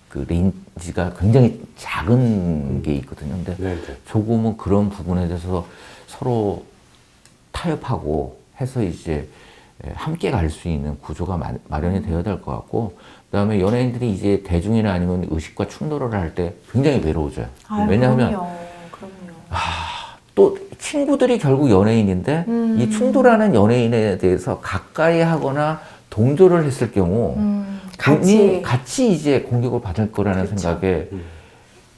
그 레인지가 굉장히 작은 게 있거든요. 근데 조금은 그런 부분에 대해서 서로 타협하고 해서 이제 함께 갈 수 있는 구조가 마련이 되어야 될 것 같고, 그다음에 연예인들이 이제 대중이나 아니면 의식과 충돌을 할 때 굉장히 외로워져요.
아유,
왜냐하면
그럼요.
또 친구들이 결국 연예인인데 이 충돌하는 연예인에 대해서 가까이 하거나 동조를 했을 경우 같이 이제 공격을 받을 거라는
그렇죠.
생각에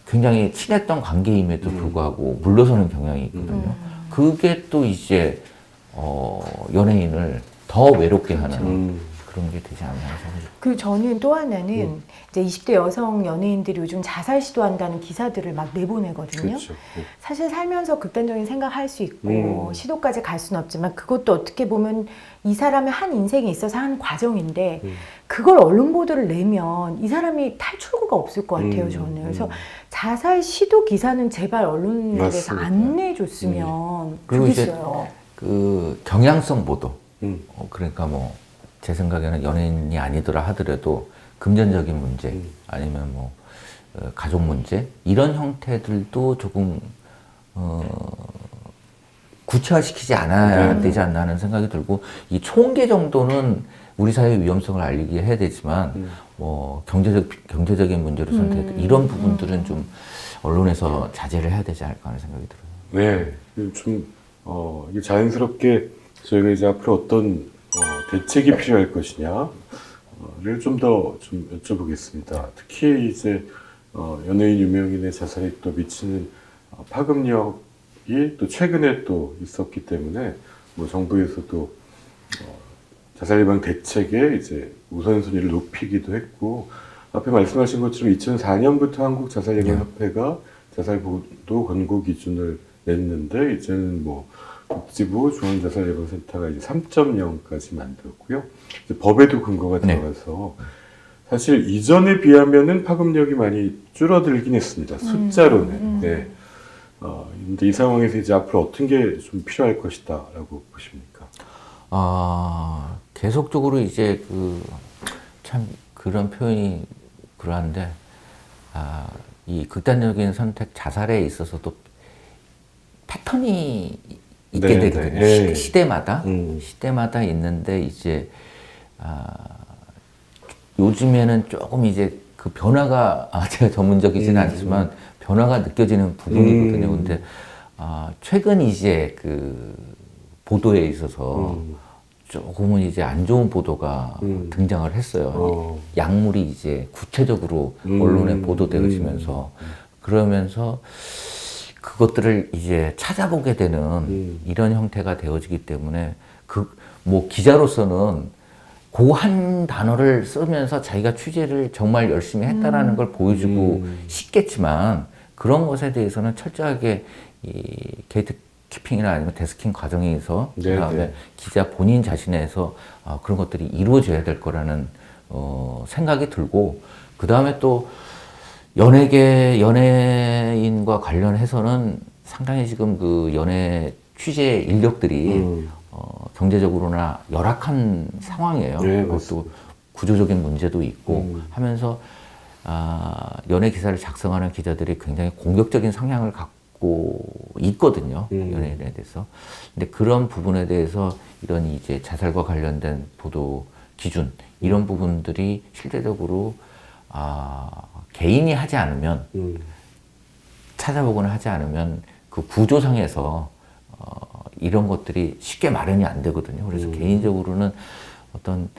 굉장히 친했던 관계임에도 불구하고 물러서는 경향이 있거든요. 그게 또 이제 연예인을 더 외롭게 하는 그런 게 되지 않나 생각합니다.
그리고 저는 또 하나는 이제 20대 여성 연예인들이 요즘 자살 시도한다는 기사들을 막 내보내거든요.
그렇죠.
사실 살면서 극단적인 생각할 수 있고 시도까지 갈 수는 없지만 그것도 어떻게 보면 이 사람의 한 인생에 있어서 한 과정인데 그걸 언론 보도를 내면 이 사람이 탈출구가 없을 것 같아요. 저는. 그래서 자살 시도 기사는 제발 언론에서
맞습니다.
안 내줬으면
그리고 이제
좋겠어요.
그 경향성 보도 그러니까 뭐 제 생각에는 연예인이 아니더라 하더라도 금전적인 문제 아니면 뭐 가족 문제 이런 형태들도 조금 구체화시키지 않아야 되지 않나 하는 생각이 들고 이 총계 정도는 우리 사회의 위험성을 알리게 해야 되지만 뭐 경제적인 문제로 선택 이런 부분들은 좀 언론에서 자제를 해야 되지 않을까 하는 생각이 들어요.
네, 좀 이게 자연스럽게 저희가 이제 앞으로 어떤 대책이 필요할 것이냐를 좀 더 좀 여쭤보겠습니다. 특히 이제 연예인 유명인의 자살에 또 미치는 파급력이 또 최근에 또 있었기 때문에 뭐 정부에서도 자살 예방 대책에 이제 우선순위를 높이기도 했고 앞에 말씀하신 것처럼 2004년부터 한국 자살 예방 협회가 자살 보도 권고 기준을 냈는데 이제는 뭐 복지부 중앙자살예방센터가 이제 3.0까지 만들었고요. 이제 법에도 근거가 들어가서 사실 이전에 비하면은 파급력이 많이 줄어들긴 했습니다. 숫자로는. 네. 근데 이 상황에서 이제 앞으로 어떤 게 좀 필요할 것이다라고 보십니까?
계속적으로 이제 참 그런 표현이 그러한데 이 극단적인 선택 자살에 있어서도 패턴이 있게 되거든요.
네.
시대마다 있는데 이제 요즘에는 조금 이제 그 변화가 제가 전문적이지는 않지만 변화가 느껴지는 부분이거든요. 근데 최근 이제 그 보도에 있어서 조금은 이제 안 좋은 보도가 등장을 했어요. 약물이 이제 구체적으로 언론에 보도되어지면서 그러면서 그것들을 이제 찾아보게 되는 이런 형태가 되어지기 때문에 뭐 기자로서는 그 한 단어를 쓰면서 자기가 취재를 정말 열심히 했다라는 걸 보여주고 싶겠지만 그런 것에 대해서는 철저하게 이 게이트 키핑이나 아니면 데스킹 과정에서 그다음에 기자 본인 자신에서 그런 것들이 이루어져야 될 거라는 생각이 들고 그다음에 또 연예인과 관련해서는 상당히 지금 그 연예 취재 인력들이 경제적으로나 열악한 상황이에요.
네,
그것도 구조적인 문제도 있고 하면서 연예 기사를 작성하는 기자들이 굉장히 공격적인 성향을 갖고 있거든요. 연예인에 대해서. 근데 그런 부분에 대해서 이런 이제 자살과 관련된 보도 기준 이런 부분들이 실제적으로 개인이 하지 않으면 찾아보거나 하지 않으면 그 구조상에서 이런 것들이 쉽게 마련이 안 되거든요. 그래서 개인적으로는 어떤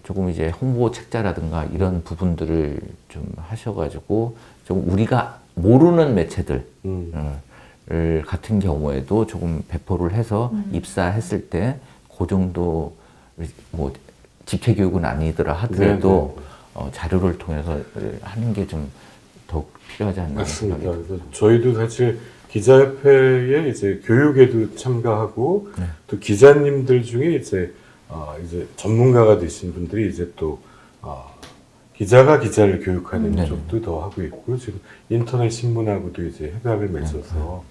조금 이제 홍보 책자라든가 이런 부분들을 좀 하셔가지고 좀 우리가 모르는 매체들 같은 경우에도 조금 배포를 해서 입사했을 때 그 정도 뭐 집체 교육은 아니더라 하더라도 자료를 통해서 하는 게 좀 더욱 필요하지 않나
맞습니다.
생각이
그래서 저희도 사실 기자협회에 이제 교육에도 참가하고 또 기자님들 중에 이제 전문가가 되신 분들이 이제 또 기자가 기자를 교육하는 쪽도 더 하고 있고 지금 인터넷 신문하고도 이제 협약을 맺어서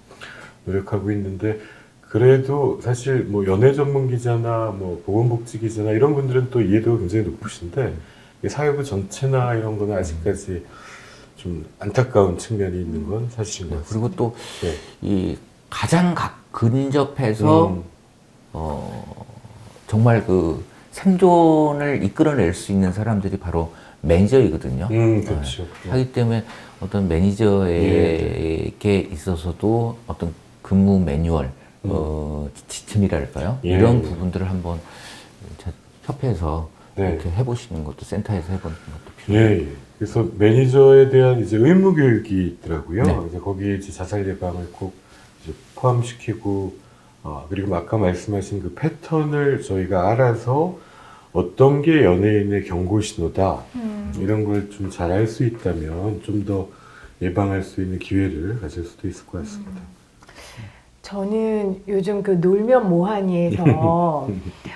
노력하고 있는데 그래도 사실 뭐 연예 전문 기자나 뭐 보건복지 기자나 이런 분들은 또 이해도가 굉장히 높으신데 사회부 전체나 이런 거는 아직까지 좀 안타까운 측면이 있는 건 사실인 것 같습니다.
그리고 또 이 가장 근접해서 정말 그 생존을 이끌어낼 수 있는 사람들이 바로 매니저이거든요.
그렇죠.
하기 때문에 어떤 매니저에게 있어서도 어떤 근무 매뉴얼, 지침이랄까요?
예.
이런 부분들을 한번 협회에서
네.
이렇게 해보시는 것도, 센터에서 해보는 것도 필요해요.
예, 예. 그래서 매니저에 대한 이제 의무 교육이 있더라고요.
네.
그래서 거기에 이제 자살 예방을 꼭 이제 포함시키고, 그리고 아까 말씀하신 그 패턴을 저희가 알아서 어떤 게 연예인의 경고 신호다, 이런 걸 좀 잘 알 수 있다면 좀 더 예방할 수 있는 기회를 가질 수도 있을 것 같습니다.
저는 요즘 그 놀면 뭐하니에서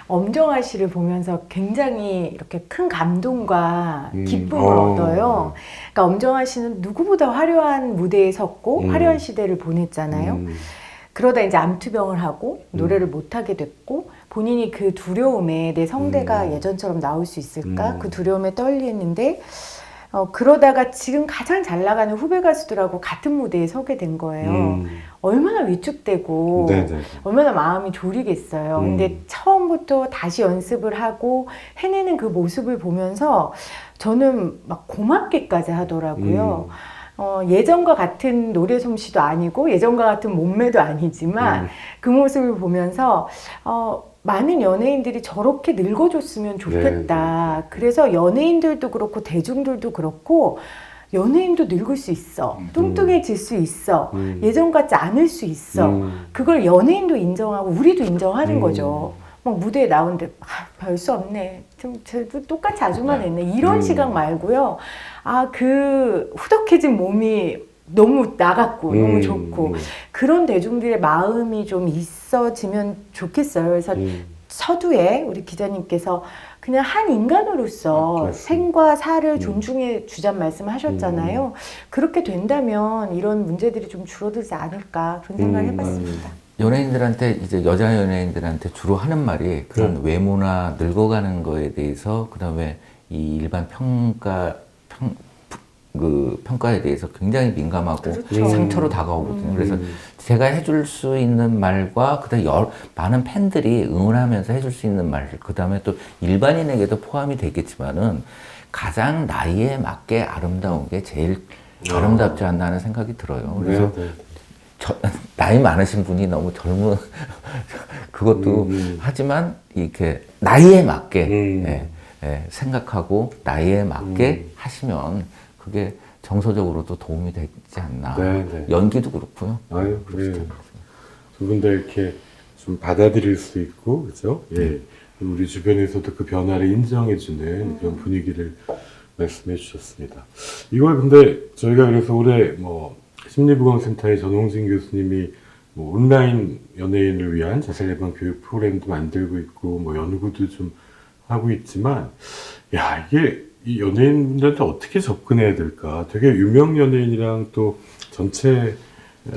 엄정화 씨를 보면서 굉장히 이렇게 큰 감동과 기쁨을 얻어요. 그러니까 엄정화 씨는 누구보다 화려한 무대에 섰고 화려한 시대를 보냈잖아요. 그러다 이제 암투병을 하고 노래를 못하게 됐고 본인이 그 두려움에 내 성대가 예전처럼 나올 수 있을까? 그 두려움에 떨리는데 그러다가 지금 가장 잘 나가는 후배 가수들하고 같은 무대에 서게 된 거예요. 얼마나 위축되고
네네.
얼마나 마음이 졸이겠어요. 근데 처음부터 다시 연습을 하고 해내는 그 모습을 보면서 저는 막 고맙게까지 하더라고요. 예전과 같은 노래 솜씨도 아니고 예전과 같은 몸매도 아니지만 그 모습을 보면서 많은 연예인들이 저렇게 늙어줬으면 좋겠다. 그래서 연예인들도 그렇고 대중들도 그렇고 연예인도 늙을 수 있어. 뚱뚱해질 수 있어. 예전 같지 않을 수 있어. 그걸 연예인도 인정하고 우리도 인정하는 거죠. 막 무대에 나오는데 별 수 없네. 쟤도 똑같이 아줌마 됐네. 이런 시각 말고요. 그 후덕해진 몸이 너무 나갔고 너무 좋고 그런 대중들의 마음이 좀 있어지면 좋겠어요. 그래서 서두에 우리 기자님께서 그냥 한 인간으로서 생과 사를 존중해 주자는 말씀을 하셨잖아요. 그렇게 된다면 이런 문제들이 좀 줄어들지 않을까 그런 생각을 해봤습니다.
연예인들한테, 이제 여자 연예인들한테 주로 하는 말이 그런 외모나 늙어가는 거에 대해서, 그 다음에 이 일반 평가에 대해서 굉장히 민감하고 상처로 다가오거든요. 그래서 제가 해줄 수 있는 말과 그다음에 많은 팬들이 응원하면서 해줄 수 있는 말, 그다음에 또 일반인에게도 포함이 되겠지만은 가장 나이에 맞게 아름다운 게 제일 아름답지 않나 하는 생각이 들어요. 그래서 나이 많으신 분이 너무 젊은 그것도 하지만 이렇게 나이에 맞게 생각하고 나이에 맞게 하시면 그게 정서적으로도 도움이 되지 않나. 연기도 그렇고요.
두 분 다 이렇게 좀 받아들일 수 있고, 그죠? 예. 우리 주변에서도 그 변화를 인정해주는 그런 분위기를 말씀해 주셨습니다. 이걸 근데 저희가 그래서 올해 심리보건센터의 전홍진 교수님이 온라인 연예인을 위한 자살 예방 교육 프로그램도 만들고 있고, 연구도 좀 하고 있지만, 이게 이 연예인분들한테 어떻게 접근해야 될까? 되게 유명 연예인이랑 또 전체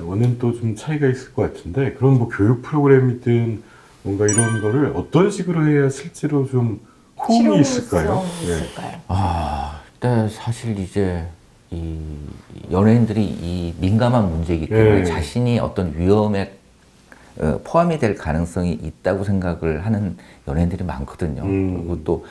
원은 또 좀 차이가 있을 것 같은데, 그런 교육 프로그램이든 뭔가 이런 거를 어떤 식으로 해야 실제로 좀 호응이 있을까요?
근데 사실 이제 이 연예인들이 이 민감한 문제이기 때문에 자신이 어떤 위험에 포함이 될 가능성이 있다고 생각을 하는 연예인들이 많거든요. 그리고 또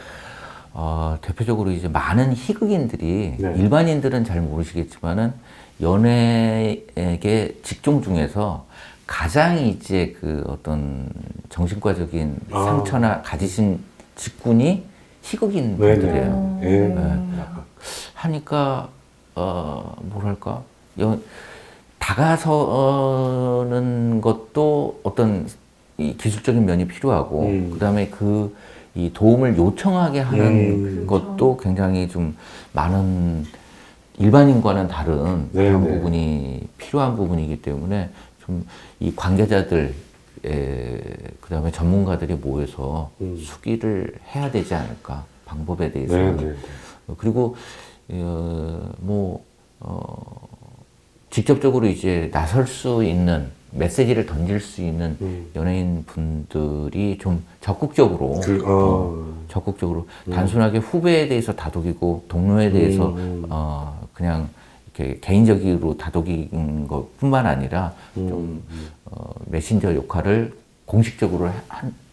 대표적으로 이제 많은 희극인들이 일반인들은 잘 모르시겠지만은 연예계 직종 중에서 가장 이제 그 어떤 정신과적인 상처나 가지신 직군이 희극인 분들이에요. 하니까 뭐랄까 다가서는 것도 어떤 이 기술적인 면이 필요하고 그다음에 이 도움을 요청하게 하는 것도 굉장히 좀 많은 일반인과는 다른 그런 부분이 필요한 부분이기 때문에 좀 이 관계자들 그다음에 전문가들이 모여서 수기를 해야 되지 않을까 방법에 대해서는. 그리고 직접적으로 이제 나설 수 있는 메시지를 던질 수 있는 연예인 분들이 좀 적극적으로 단순하게 후배에 대해서 다독이고 동료에 대해서 그냥 이렇게 개인적으로 다독인 것뿐만 아니라 좀 메신저 역할을 공식적으로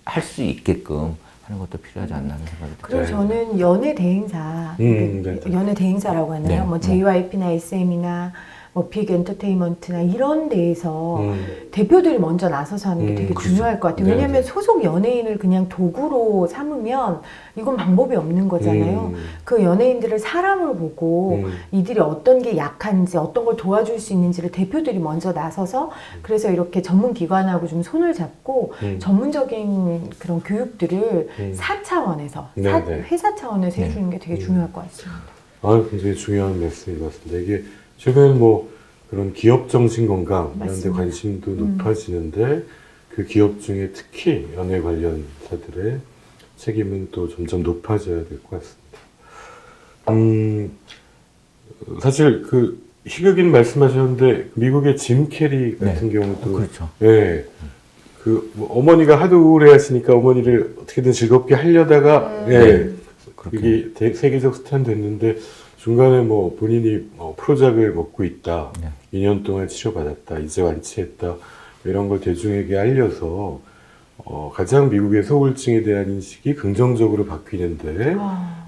할 수 있게끔 하는 것도 필요하지 않나 하는 생각이 들어요.
그리고 저는 연예 대행사, 연예 대행사라고 하나요? JYP나 SM이나 뭐 빅 엔터테인먼트나 이런 데에서 대표들이 먼저 나서서 하는 게 되게
그렇죠.
중요할 것 같아요.
네,
왜냐하면
네.
소속 연예인을 그냥 도구로 삼으면 이건 방법이 없는 거잖아요. 그 연예인들을 사람으로 보고 이들이 어떤 게 약한지 어떤 걸 도와줄 수 있는지를 대표들이 먼저 나서서 그래서 이렇게 전문 기관하고 좀 손을 잡고 전문적인 그런 교육들을 4차원에서
네, 네.
회사 차원에서
네.
해주는 게 되게 중요할 것 같습니다.
굉장히 중요한 말씀인 것 같습니다. 이게 최근 뭐 그런 기업 정신 건강 이런 데
맞습니다.
관심도 높아지는데 그 기업 중에 특히 연예 관련사들의 책임은 또 점점 높아져야 될 것 같습니다. 사실 그 희극인 말씀하셨는데 미국의 짐 캐리 같은 경우도
그렇죠.
예. 그뭐 어머니가 하도 우울해하시니까 어머니를 어떻게든 즐겁게 하려다가 예.
그렇게.
이게 세계적 스타는 됐는데 중간에 뭐 본인이 프로작을 먹고 있다.
네.
2년 동안 치료받았다. 이제 완치했다. 이런 걸 대중에게 알려서 가장 미국의 소울증에 대한 인식이 긍정적으로 바뀌는데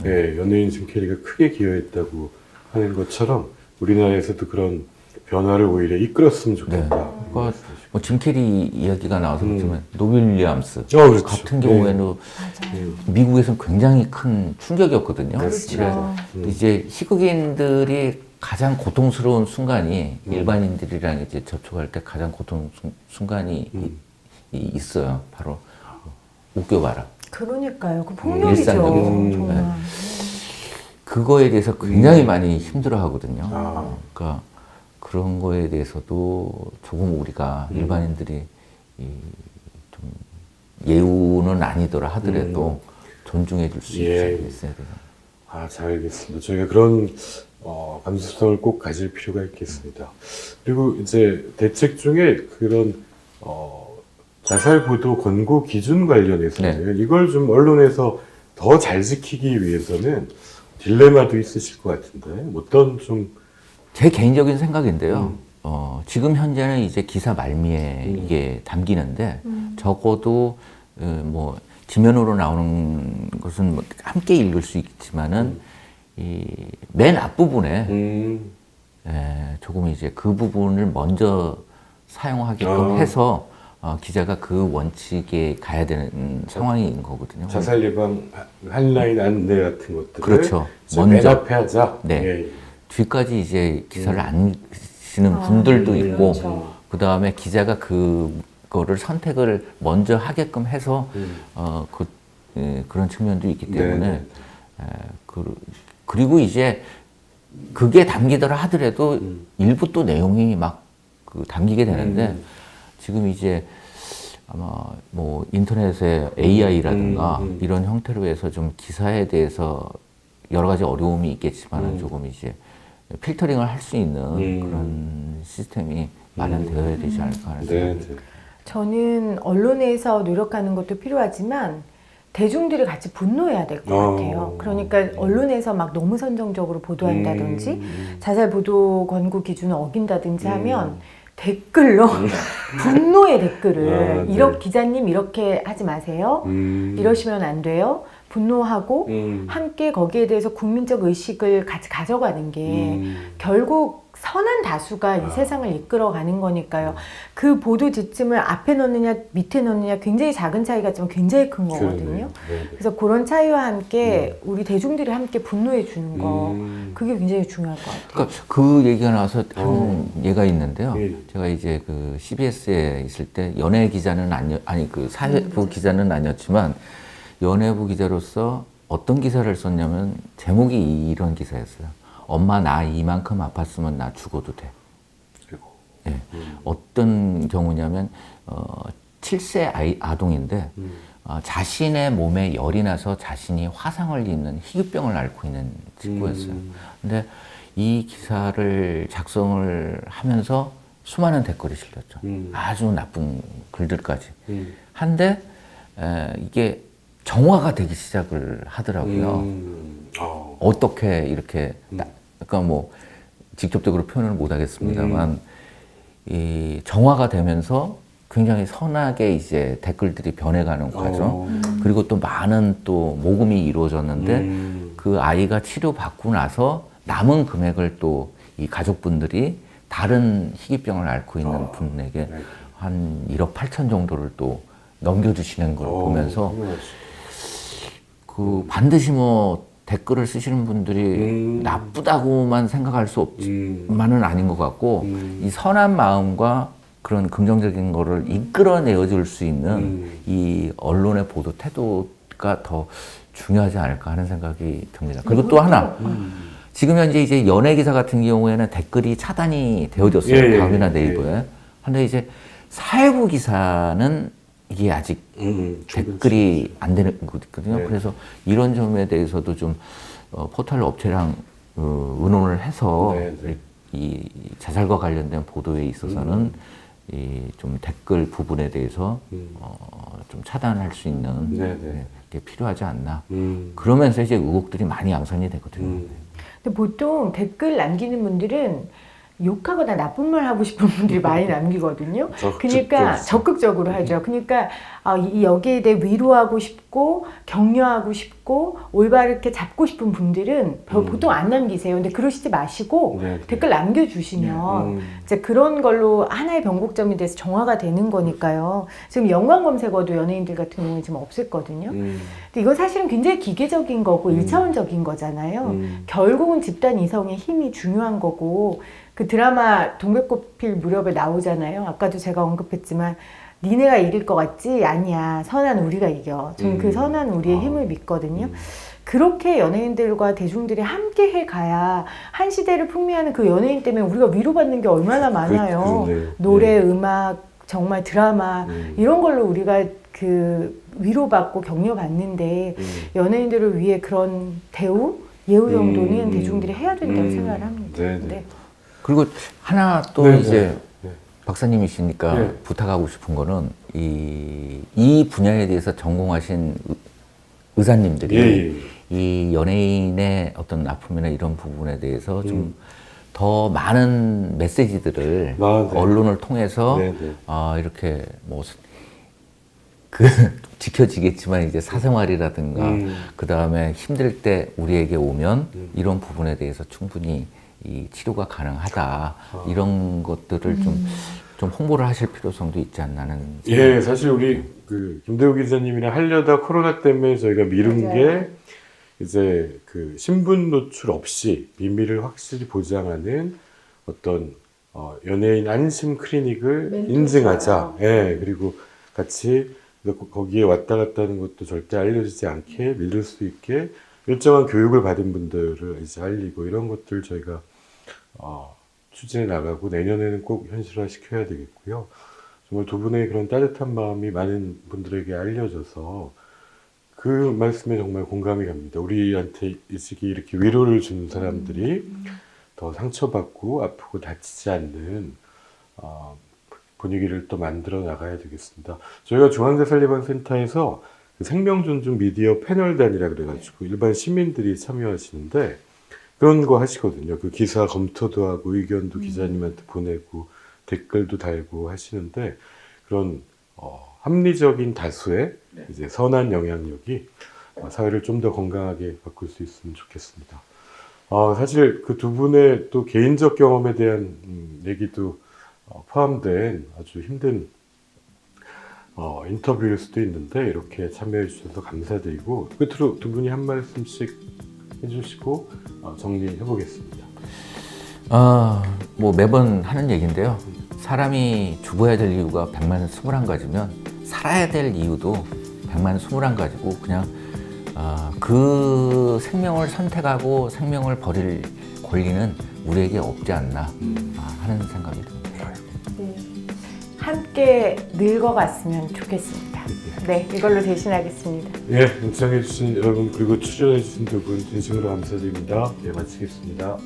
예, 연예인 짐 캐리가 크게 기여했다고 하는 것처럼 우리나라에서도 그런 변화를 오히려 이끌었으면 좋겠다.
그러니까 뭐짐 캐리 이야기가 나와서 그렇지만 노빌 윌리엄스
그렇죠.
같은 경우에는 미국에서는 굉장히 큰 충격이었거든요.
그렇죠.
이제 희극인들이 가장 고통스러운 순간이 일반인들이랑 이제 접촉할 때 가장 순간이 있어요. 바로 웃겨봐라.
그러니까요. 그 폭력이죠.
일상적인.
정말.
그거에 대해서 굉장히 많이 힘들어하거든요.
아.
그러니까 그런 거에 대해서도 조금 우리가 일반인들이 좀 예우는 아니더라 하더라도 존중해 줄 수
예.
있어야 돼요.
잘 알겠습니다. 저희가 그런 감수성을 꼭 가질 필요가 있겠습니다. 그리고 이제 대책 중에 그런 자살 보도 권고 기준 관련해서는 이걸 좀 언론에서 더 잘 지키기 위해서는 딜레마도 있으실 것 같은데 어떤 좀
제 개인적인 생각인데요. 지금 현재는 이제 기사 말미에 이게 담기는데 적어도 뭐 지면으로 나오는 것은 뭐 함께 읽을 수 있지만은 이 맨 앞부분에 조금 이제 그 부분을 먼저 사용하게끔 해서 기자가 그 원칙에 가야 되는 상황인 거거든요.
자살 예방 한라인 안내 같은 것들을
그렇죠.
맨
먼저.
앞에 하자.
네.
예.
뒤까지 이제 기사를 안 쓰는 분들도 있고,
그렇죠.
그 다음에 기자가 그거를 선택을 먼저 하게끔 해서, 그런 측면도 있기 때문에, 그리고 이제 그게 담기더라 하더라도 일부 또 내용이 막 담기게 되는데, 지금 이제 아마 뭐 인터넷에 AI라든가 이런 형태로 해서 좀 기사에 대해서 여러 가지 어려움이 있겠지만 조금 이제 필터링을 할 수 있는 그런 시스템이 마련되어야 되지 않을까 하는 생각이 듭니다.
저는 언론에서 노력하는 것도 필요하지만 대중들이 같이 분노해야 될 것 같아요. 그러니까 언론에서 막 너무 선정적으로 보도한다든지 자살 보도 권고 기준을 어긴다든지 하면 댓글로 분노의 댓글을
네.
기자님 이렇게 하지 마세요. 이러시면 안 돼요. 분노하고 함께 거기에 대해서 국민적 의식을 같이 가져가는 게 결국 선한 다수가 이 세상을 이끌어가는 거니까요. 그 보도 지침을 앞에 넣느냐 밑에 넣느냐 굉장히 작은 차이가 굉장히 큰 거거든요. 그래서 그런 차이와 함께 우리 대중들이 함께 분노해 주는 거 그게 굉장히 중요할 것 같아요.
그러니까 그 얘기가 나와서 한 예가 있는데요.
예.
제가 이제 그 CBS에 있을 때 연예 기자는 그 사회부 기자는 아니었지만 연예부 기자로서 어떤 기사를 썼냐면 제목이 이런 기사였어요. 엄마 나 이만큼 아팠으면 나 죽어도 돼. 네. 어떤 경우냐면 7세 아동인데 자신의 몸에 열이 나서 자신이 화상을 입는 희귀병을 앓고 있는 친구였어요. 근데 이 기사를 작성을 하면서 수많은 댓글이 실렸죠. 아주 나쁜 글들까지. 한데 이게 정화가 되기 시작을 하더라고요. 어떻게 이렇게 그러니까 뭐 직접적으로 표현을 못 하겠습니다만 이 정화가 되면서 굉장히 선하게 이제 댓글들이 변해가는 과정 그리고 또 많은 또 모금이 이루어졌는데 그 아이가 치료받고 나서 남은 금액을 또 이 가족분들이 다른 희귀병을 앓고 있는 분에게
네.
한 1억 8천 정도를 또 넘겨주시는 걸 보면서
훌륭하시-
그 반드시 뭐 댓글을 쓰시는 분들이 나쁘다고만 생각할 수 없지만은 아닌 것 같고 이 선한 마음과 그런 긍정적인 거를 이끌어내어 줄 수 있는 이 언론의 보도 태도가 더 중요하지 않을까 하는 생각이 듭니다. 그리고 또 하나 지금 현재 이제 연예 기사 같은 경우에는 댓글이 차단이 되어졌어요.
예, 예,
다음이나
예.
네이버에. 근데 이제 사회부 기사는 이게 아직 댓글이 안 되는 거거든요.
네.
그래서 이런 점에 대해서도 좀 포털 업체랑 의논을 해서
네, 네.
이 자살과 관련된 보도에 있어서는 이 좀 댓글 부분에 대해서 좀 차단할 수 있는
네, 네.
게 필요하지 않나.
음.
그러면서 이제 의혹들이 많이 양산이 되거든요.
근데 보통 댓글 남기는 분들은 욕하거나 나쁜 말 하고 싶은 분들이 많이 남기거든요. 그러니까 적극적으로 하죠. 그러니까 여기에 대해 위로하고 싶고 격려하고 싶고 올바르게 잡고 싶은 분들은 보통 안 남기세요. 근데 그러시지 마시고
네, 네.
댓글 남겨주시면 이제 그런 걸로 하나의 변곡점이 돼서 정화가 되는 거니까요. 지금 연관 검색어도 연예인들 같은 경우에 지금 없앴거든요. 근데 이건 사실은 굉장히 기계적인 거고 일차원적인 거잖아요. 결국은 집단 이성의 힘이 중요한 거고 그 드라마 동백꽃필 무렵에 나오잖아요. 아까도 제가 언급했지만 니네가 이길 것 같지? 아니야. 선한 우리가 이겨. 저는 그 선한 우리의 힘을 믿거든요. 그렇게 연예인들과 대중들이 함께 해가야 한 시대를 풍미하는 그 연예인 때문에 우리가 위로받는 게 얼마나 많아요.
네.
노래, 음악, 정말 드라마 이런 걸로 우리가 그 위로받고 격려받는데 연예인들을 위해 그런 대우, 예우 정도는 대중들이 해야 된다고 생각을 합니다.
네, 네.
네.
그리고 하나 또
네,
이제
네.
박사님이시니까
네.
부탁하고 싶은 거는 이 분야에 대해서 전공하신 의사님들이
예.
이 연예인의 어떤 아픔이나 이런 부분에 대해서 좀 더 많은 메시지들을
네.
언론을 통해서
네, 네.
이렇게 뭐 그 지켜지겠지만 이제 사생활이라든가 그 다음에 힘들 때 우리에게 오면 이런 부분에 대해서 충분히 이 치료가 가능하다 이런 것들을 좀 홍보를 하실 필요성도 있지 않나는
예, 사실 우리 그 김대우 기자님이랑 하려다 코로나 때문에 저희가 미룬
맞아요.
게 이제 그 신분 노출 없이 비밀을 확실히 보장하는 어떤 연예인 안심 클리닉을
멘토처럼.
인증하자. 예, 그리고 같이 거기에 왔다 갔다 하는 것도 절대 알려지지 않게 믿을 수 있게 일정한 교육을 받은 분들을 이제 알리고 이런 것들 저희가 추진해 나가고 내년에는 꼭 현실화 시켜야 되겠고요. 정말 두 분의 그런 따뜻한 마음이 많은 분들에게 알려져서 그 말씀에 정말 공감이 갑니다. 우리한테 이 시기 이렇게 위로를 주는 사람들이 더 상처받고 아프고 다치지 않는 분위기를 또 만들어 나가야 되겠습니다. 저희가 중앙자살예방센터에서 그 생명존중 미디어 패널단이라 그래가지고 일반 시민들이 참여하시는데 그런 거 하시거든요. 그 기사 검토도 하고 의견도 기자님한테 보내고 댓글도 달고 하시는데 그런 합리적인 다수의 이제 선한 영향력이 사회를 좀 더 건강하게 바꿀 수 있으면 좋겠습니다. 사실 그 두 분의 또 개인적 경험에 대한 얘기도 포함된 아주 힘든 인터뷰일 수도 있는데 이렇게 참여해 주셔서 감사드리고 끝으로 두 분이 한 말씀씩 해주시고 정리해 보겠습니다.
뭐 매번 하는 얘기인데요. 사람이 죽어야 될 이유가 100만 21가지면 살아야 될 이유도 100만 21가지고 그냥 그 생명을 선택하고 생명을 버릴 권리는 우리에게 없지 않나 하는 생각이 듭니다.
네. 함께 늙어갔으면 좋겠습니다. 네, 이걸로 대신하겠습니다.
예, 시청해주신 여러분 그리고 출연해주신 두 분 진심으로 감사드립니다. 예, 마치겠습니다.